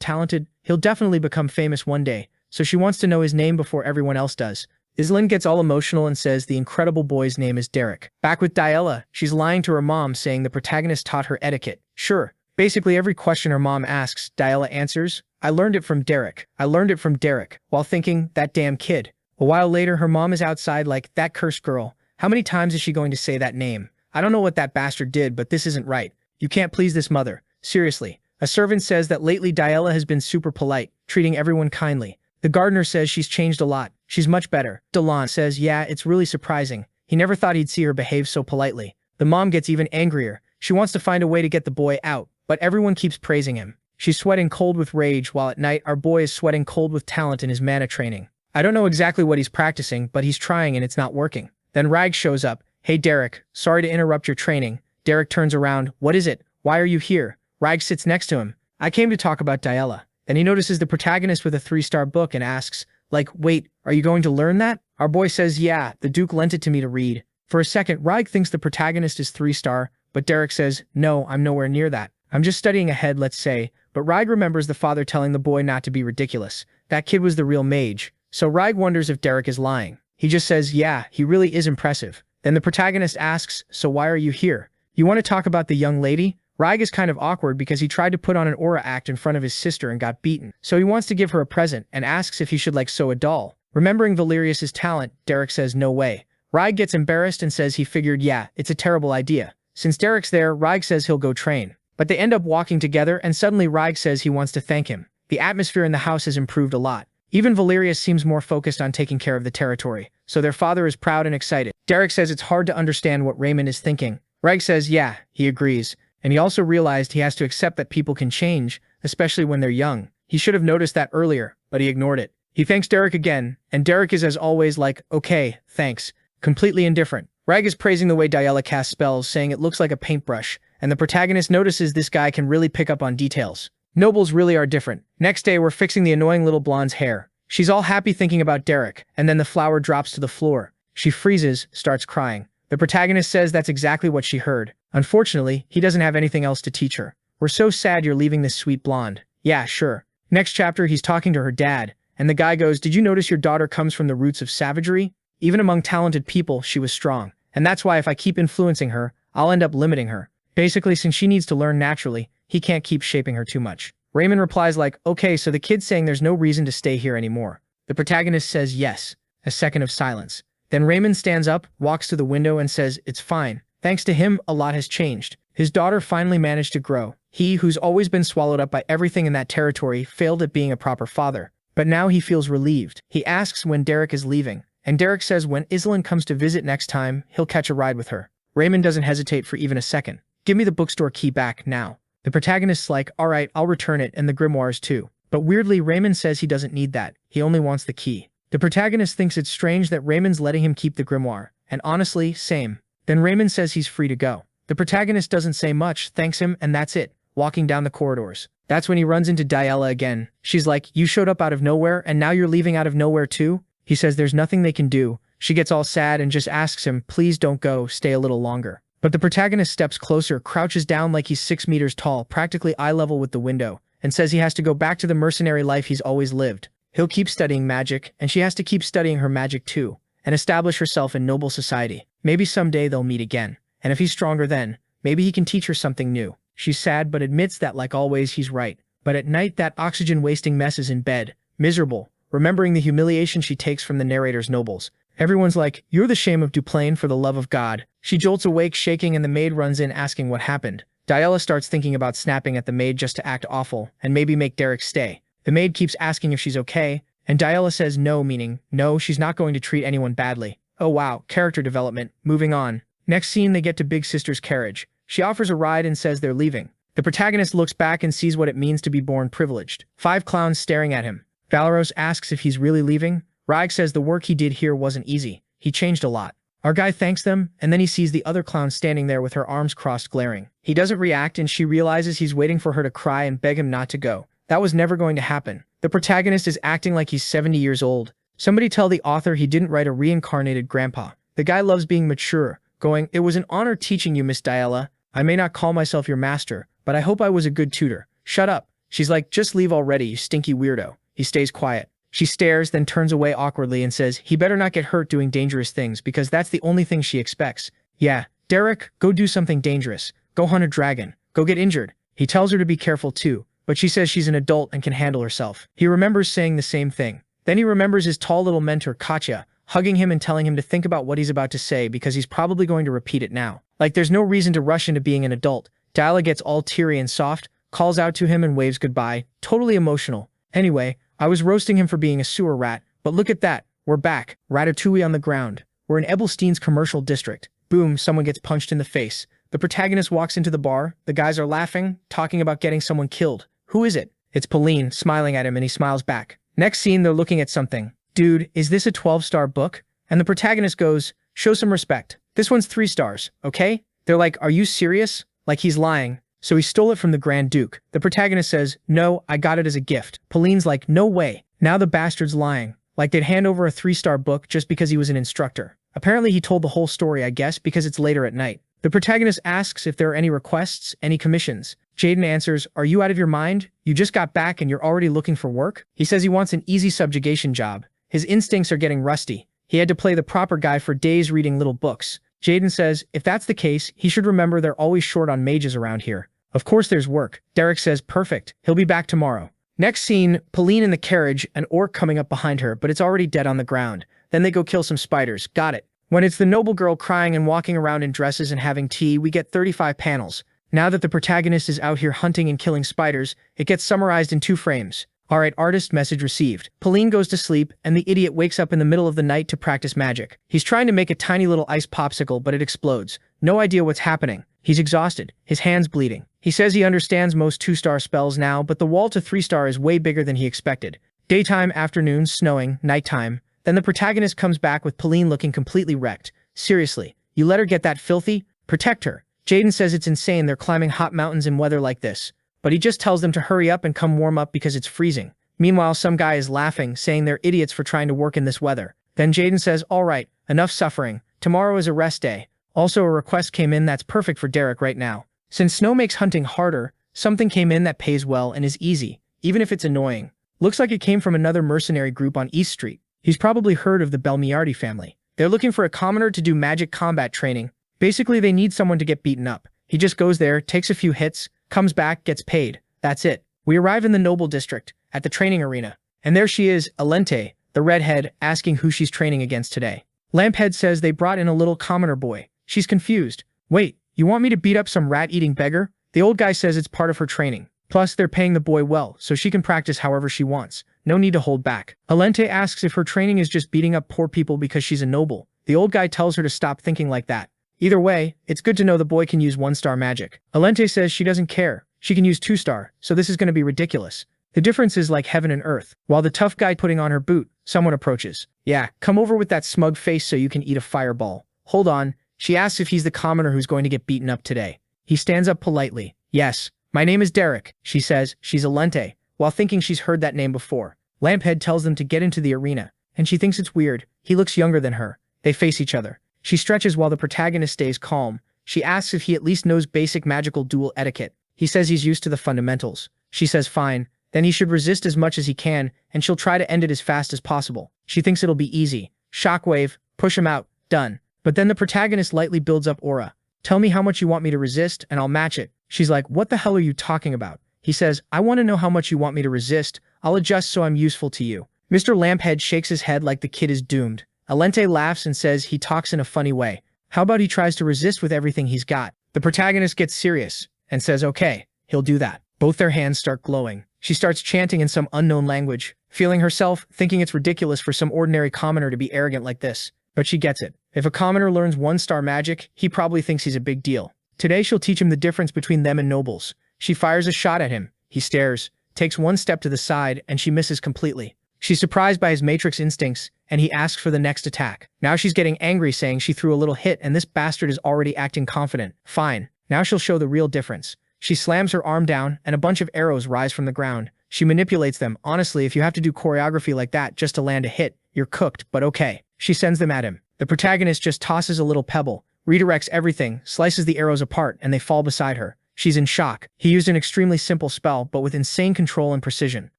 talented, he'll definitely become famous one day, so she wants to know his name before everyone else does. Islin gets all emotional and says the incredible boy's name is Derek. Back with Diella, she's lying to her mom saying the protagonist taught her etiquette. Sure, basically every question her mom asks, Diella answers, I learned it from Derek. I learned it from Derek, while thinking, that damn kid. A while later, her mom is outside like, that cursed girl. How many times is she going to say that name? I don't know what that bastard did, but this isn't right. You can't please this mother. Seriously. A servant says that lately Diella has been super polite, treating everyone kindly. The gardener says she's changed a lot. She's much better. Delon says, yeah, it's really surprising. He never thought he'd see her behave so politely. The mom gets even angrier. She wants to find a way to get the boy out, but everyone keeps praising him. She's sweating cold with rage, while at night our boy is sweating cold with talent in his mana training. I don't know exactly what he's practicing, but he's trying and it's not working. Then Rag shows up. Hey Derek, sorry to interrupt your training. Derek turns around. What is it? Why are you here? Rag sits next to him. I came to talk about Diella. Then he notices the protagonist with a 3-star book and asks, like, wait, are you going to learn that? Our boy says, yeah, the Duke lent it to me to read. For a second, Rag thinks the protagonist is 3-star, but Derek says, no, I'm nowhere near that. I'm just studying ahead, let's say. But Rag remembers the father telling the boy not to be ridiculous. That kid was the real mage. So Rag wonders if Derek is lying. He just says, yeah, he really is impressive. Then the protagonist asks, so why are you here? You want to talk about the young lady? Rag is kind of awkward because he tried to put on an aura act in front of his sister and got beaten. So he wants to give her a present and asks if he should like sew a doll. Remembering Valerius's talent, Derek says no way. Rag gets embarrassed and says he figured, yeah, it's a terrible idea. Since Derek's there, Rag says he'll go train. But they end up walking together and suddenly Rag says he wants to thank him. The atmosphere in the house has improved a lot. Even Valerius seems more focused on taking care of the territory, so their father is proud and excited. Derek says it's hard to understand what Raymond is thinking. Rag says yeah, he agrees. And he also realized he has to accept that people can change, especially when they're young. He should have noticed that earlier, but he ignored it. He thanks Derek again, and Derek is as always like, okay, thanks, completely indifferent. Rag is praising the way Diella casts spells, saying it looks like a paintbrush, and the protagonist notices this guy can really pick up on details. Nobles really are different. Next day, we're fixing the annoying little blonde's hair. She's all happy thinking about Derek, and then the flower drops to the floor. She freezes, starts crying. The protagonist says that's exactly what she heard. Unfortunately, he doesn't have anything else to teach her. We're so sad you're leaving this sweet blonde. Yeah, sure. Next chapter, he's talking to her dad, and the guy goes, did you notice your daughter comes from the roots of savagery? Even among talented people, she was strong. And that's why if I keep influencing her, I'll end up limiting her. Basically, since she needs to learn naturally, he can't keep shaping her too much. Raymond replies like, okay, so the kid's saying there's no reason to stay here anymore. The protagonist says yes. A second of silence. Then Raymond stands up, walks to the window and says, it's fine. Thanks to him, a lot has changed. His daughter finally managed to grow. He, who's always been swallowed up by everything in that territory, failed at being a proper father. But now he feels relieved. He asks when Derek is leaving, and Derek says when Iselin comes to visit next time, he'll catch a ride with her. Raymond doesn't hesitate for even a second. Give me the bookstore key back now. The protagonist's like, alright, I'll return it and the grimoires too. But weirdly, Raymond says he doesn't need that. He only wants the key. The protagonist thinks it's strange that Raymond's letting him keep the grimoire, and honestly, same. Then Raymond says he's free to go. The protagonist doesn't say much, thanks him, and that's it, walking down the corridors. That's when he runs into Diella again. She's like, you showed up out of nowhere, and now you're leaving out of nowhere too? He says there's nothing they can do. She gets all sad and just asks him, please don't go, stay a little longer. But the protagonist steps closer, crouches down like he's 6 meters tall, practically eye level with the window, and says he has to go back to the mercenary life he's always lived. He'll keep studying magic, and she has to keep studying her magic too, and establish herself in noble society. Maybe someday they'll meet again, and if he's stronger then, maybe he can teach her something new. She's sad but admits that like always he's right. But at night that oxygen-wasting mess is in bed, miserable, remembering the humiliation she takes from the narrator's nobles. Everyone's like, you're the shame of Duplain for the love of God. She jolts awake shaking and the maid runs in asking what happened. Diella starts thinking about snapping at the maid just to act awful and maybe make Derek stay. The maid keeps asking if she's okay, and Diella says no, meaning, no, she's not going to treat anyone badly. Oh wow, character development, moving on. Next scene they get to Big Sister's carriage. She offers a ride and says they're leaving. The protagonist looks back and sees what it means to be born privileged. 5 clowns staring at him. Valeros asks if he's really leaving. Raig says the work he did here wasn't easy. He changed a lot. Our guy thanks them, and then he sees the other clown standing there with her arms crossed glaring. He doesn't react and she realizes he's waiting for her to cry and beg him not to go. That was never going to happen. The protagonist is acting like he's 70 years old. Somebody tell the author he didn't write a reincarnated grandpa. The guy loves being mature, going, it was an honor teaching you, Miss Diella. I may not call myself your master, but I hope I was a good tutor. Shut up. She's like, just leave already, you stinky weirdo. He stays quiet. She stares, then turns away awkwardly and says, he better not get hurt doing dangerous things because that's the only thing she expects. Yeah, Derek, go do something dangerous. Go hunt a dragon. Go get injured. He tells her to be careful too, but she says she's an adult and can handle herself. He remembers saying the same thing. Then he remembers his tall little mentor, Katya, hugging him and telling him to think about what he's about to say because he's probably going to repeat it now. Like there's no reason to rush into being an adult. Diella gets all teary and soft, calls out to him and waves goodbye, totally emotional. Anyway, I was roasting him for being a sewer rat, but look at that, we're back, Ratatouille on the ground. We're in Ebelstein's commercial district. Boom, someone gets punched in the face. The protagonist walks into the bar, the guys are laughing, talking about getting someone killed. Who is it? It's Pauline, smiling at him and he smiles back. Next scene, they're looking at something. Dude, is this a 12-star book? And the protagonist goes, show some respect. This one's 3 stars, okay? They're like, are you serious? Like he's lying. So he stole it from the Grand Duke. The protagonist says, no, I got it as a gift. Pauline's like, no way. Now the bastard's lying. Like they'd hand over a 3-star book just because he was an instructor. Apparently he told the whole story, I guess, because it's later at night. The protagonist asks if there are any requests, any commissions. Jaden answers, are you out of your mind? You just got back and you're already looking for work? He says he wants an easy subjugation job. His instincts are getting rusty. He had to play the proper guy for days reading little books. Jaden says, if that's the case, he should remember they're always short on mages around here. Of course there's work. Derek says, perfect. He'll be back tomorrow. Next scene, Pauline in the carriage, an orc coming up behind her, but it's already dead on the ground. Then they go kill some spiders. Got it. When it's the noble girl crying and walking around in dresses and having tea, we get 35 panels. Now that the protagonist is out here hunting and killing spiders, it gets summarized in 2 frames. Alright, artist message received. Pauline goes to sleep, and the idiot wakes up in the middle of the night to practice magic. He's trying to make a tiny little ice popsicle, but it explodes. No idea what's happening. He's exhausted, his hands bleeding. He says he understands most 2-star spells now, but the wall to 3-star is way bigger than he expected. Daytime, afternoon, snowing, nighttime. Then the protagonist comes back with Pauline looking completely wrecked. Seriously, you let her get that filthy? Protect her. Jaden says it's insane they're climbing hot mountains in weather like this. But he just tells them to hurry up and come warm up because it's freezing. Meanwhile, some guy is laughing, saying they're idiots for trying to work in this weather. Then Jaden says, all right, enough suffering. Tomorrow is a rest day. Also, a request came in that's perfect for Derek right now. Since snow makes hunting harder, something came in that pays well and is easy, even if it's annoying. Looks like it came from another mercenary group on East Street. He's probably heard of the Belmiardi family. They're looking for a commoner to do magic combat training. Basically, they need someone to get beaten up. He just goes there, takes a few hits, comes back, gets paid. That's it. We arrive in the Noble District, at the training arena. And there she is, Alente, the redhead, asking who she's training against today. Lamphead says they brought in a little commoner boy. She's confused. Wait, you want me to beat up some rat-eating beggar? The old guy says it's part of her training. Plus, they're paying the boy well, so she can practice however she wants. No need to hold back. Alente asks if her training is just beating up poor people because she's a noble. The old guy tells her to stop thinking like that. Either way, it's good to know the boy can use 1-star magic. Alente says she doesn't care. She can use 2-star, so this is going to be ridiculous. The difference is like heaven and earth. While the tough guy putting on her boot, someone approaches. Yeah, come over with that smug face so you can eat a fireball. Hold on. She asks if he's the commoner who's going to get beaten up today. He stands up politely. Yes, my name is Derek, she says. She's a lente, while thinking she's heard that name before. Lamphead tells them to get into the arena, and she thinks it's weird. He looks younger than her. They face each other. She stretches while the protagonist stays calm. She asks if he at least knows basic magical duel etiquette. He says he's used to the fundamentals. She says fine. Then he should resist as much as he can, and she'll try to end it as fast as possible. She thinks it'll be easy. Shockwave, push him out, done. But then the protagonist lightly builds up aura. Tell me how much you want me to resist, and I'll match it. She's like, what the hell are you talking about? He says, I want to know how much you want me to resist. I'll adjust so I'm useful to you. Mr. Lamphead shakes his head like the kid is doomed. Alente laughs and says he talks in a funny way. How about he tries to resist with everything he's got? The protagonist gets serious and says, okay, he'll do that. Both their hands start glowing. She starts chanting in some unknown language, feeling herself, thinking it's ridiculous for some ordinary commoner to be arrogant like this. But she gets it. If a commoner learns one-star magic, he probably thinks he's a big deal. Today she'll teach him the difference between them and nobles. She fires a shot at him. He stares, takes one step to the side, and she misses completely. She's surprised by his matrix instincts, and he asks for the next attack. Now she's getting angry, saying she threw a little hit and this bastard is already acting confident. Fine. Now she'll show the real difference. She slams her arm down, and a bunch of arrows rise from the ground. She manipulates them. Honestly, if you have to do choreography like that just to land a hit, you're cooked, but okay. She sends them at him. The protagonist just tosses a little pebble, redirects everything, slices the arrows apart, and they fall beside her. She's in shock. He used an extremely simple spell, but with insane control and precision.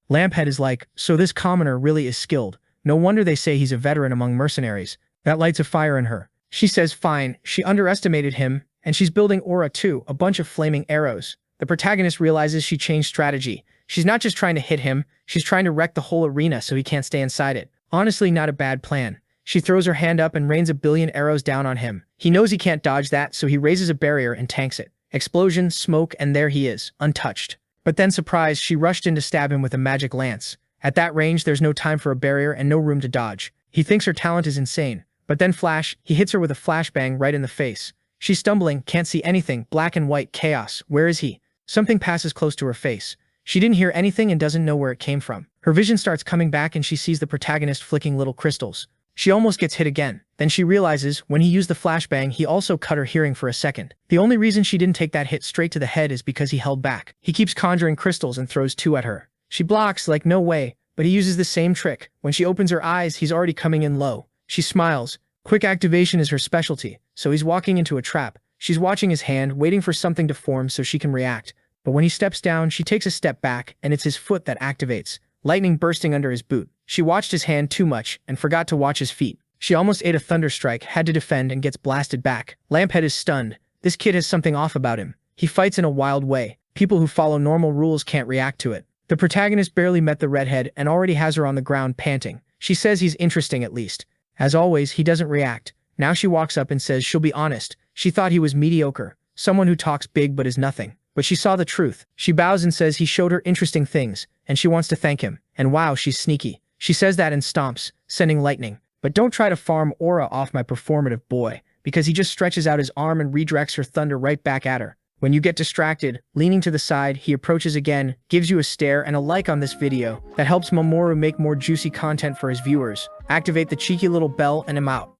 Lamphead is like, so this commoner really is skilled. No wonder they say he's a veteran among mercenaries. That lights a fire in her. She says fine, she underestimated him, and she's building aura too, a bunch of flaming arrows. The protagonist realizes she changed strategy. She's not just trying to hit him, she's trying to wreck the whole arena so he can't stay inside it. Honestly, not a bad plan. She throws her hand up and rains a billion arrows down on him. He knows he can't dodge that, so he raises a barrier and tanks it. Explosion, smoke, and there he is, untouched. But then, surprised, she rushed in to stab him with a magic lance. At that range, there's no time for a barrier and no room to dodge. He thinks her talent is insane. But then flash, he hits her with a flashbang right in the face. She's stumbling, can't see anything, black and white chaos. Where is he? Something passes close to her face. She didn't hear anything and doesn't know where it came from. Her vision starts coming back and she sees the protagonist flicking little crystals. She almost gets hit again. Then she realizes, when he used the flashbang, he also cut her hearing for a second. The only reason she didn't take that hit straight to the head is because he held back. He keeps conjuring crystals and throws two at her. She blocks, like no way, but he uses the same trick. When she opens her eyes, he's already coming in low. She smiles. Quick activation is her specialty, so he's walking into a trap. She's watching his hand, waiting for something to form so she can react. But when he steps down, she takes a step back, and it's his foot that activates. Lightning bursting under his boot. She watched his hand too much and forgot to watch his feet. She almost ate a thunderstrike, had to defend, and gets blasted back. Lamphead is stunned. This kid has something off about him. He fights in a wild way. People who follow normal rules can't react to it. The protagonist barely met the redhead and already has her on the ground panting. She says he's interesting at least. As always, he doesn't react. Now she walks up and says she'll be honest. She thought he was mediocre. Someone who talks big but is nothing. But she saw the truth. She bows and says he showed her interesting things, and she wants to thank him. And wow, she's sneaky. She says that and stomps, sending lightning. But don't try to farm aura off my performative boy, because he just stretches out his arm and redirects her thunder right back at her. When you get distracted, leaning to the side, he approaches again, gives you a stare and a like on this video. That helps Mamoru make more juicy content for his viewers. Activate the cheeky little bell and I'm out.